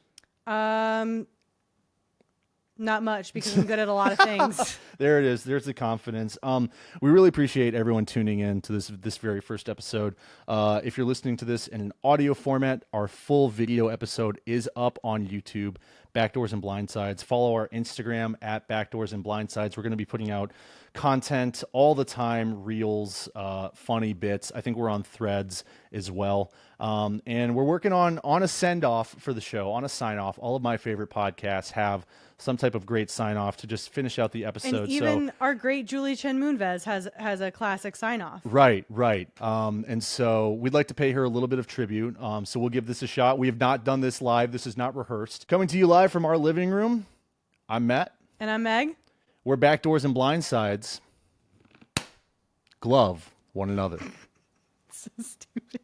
Not much, because I'm good at a lot of things. There it is. There's the confidence. We really appreciate everyone tuning in to this very first episode. If you're listening to this in an audio format, our full video episode is up on YouTube, Backdoors and Blindsides. Follow our Instagram at Backdoors and Blindsides. We're going to be putting out content all the time, reels, funny bits. I think we're on Threads as well. And we're working on a send-off for the show, on a sign-off. All of my favorite podcasts have some type of great sign-off to just finish out the episode. And even our great Julie Chen Moonves has a classic sign-off. Right. And so we'd like to pay her a little bit of tribute. So we'll give this a shot. We have not done this live. This is not rehearsed. Coming to you live from our living room, I'm Matt. And I'm Meg. We're Backdoors and Blindsides. Glove one another. So stupid.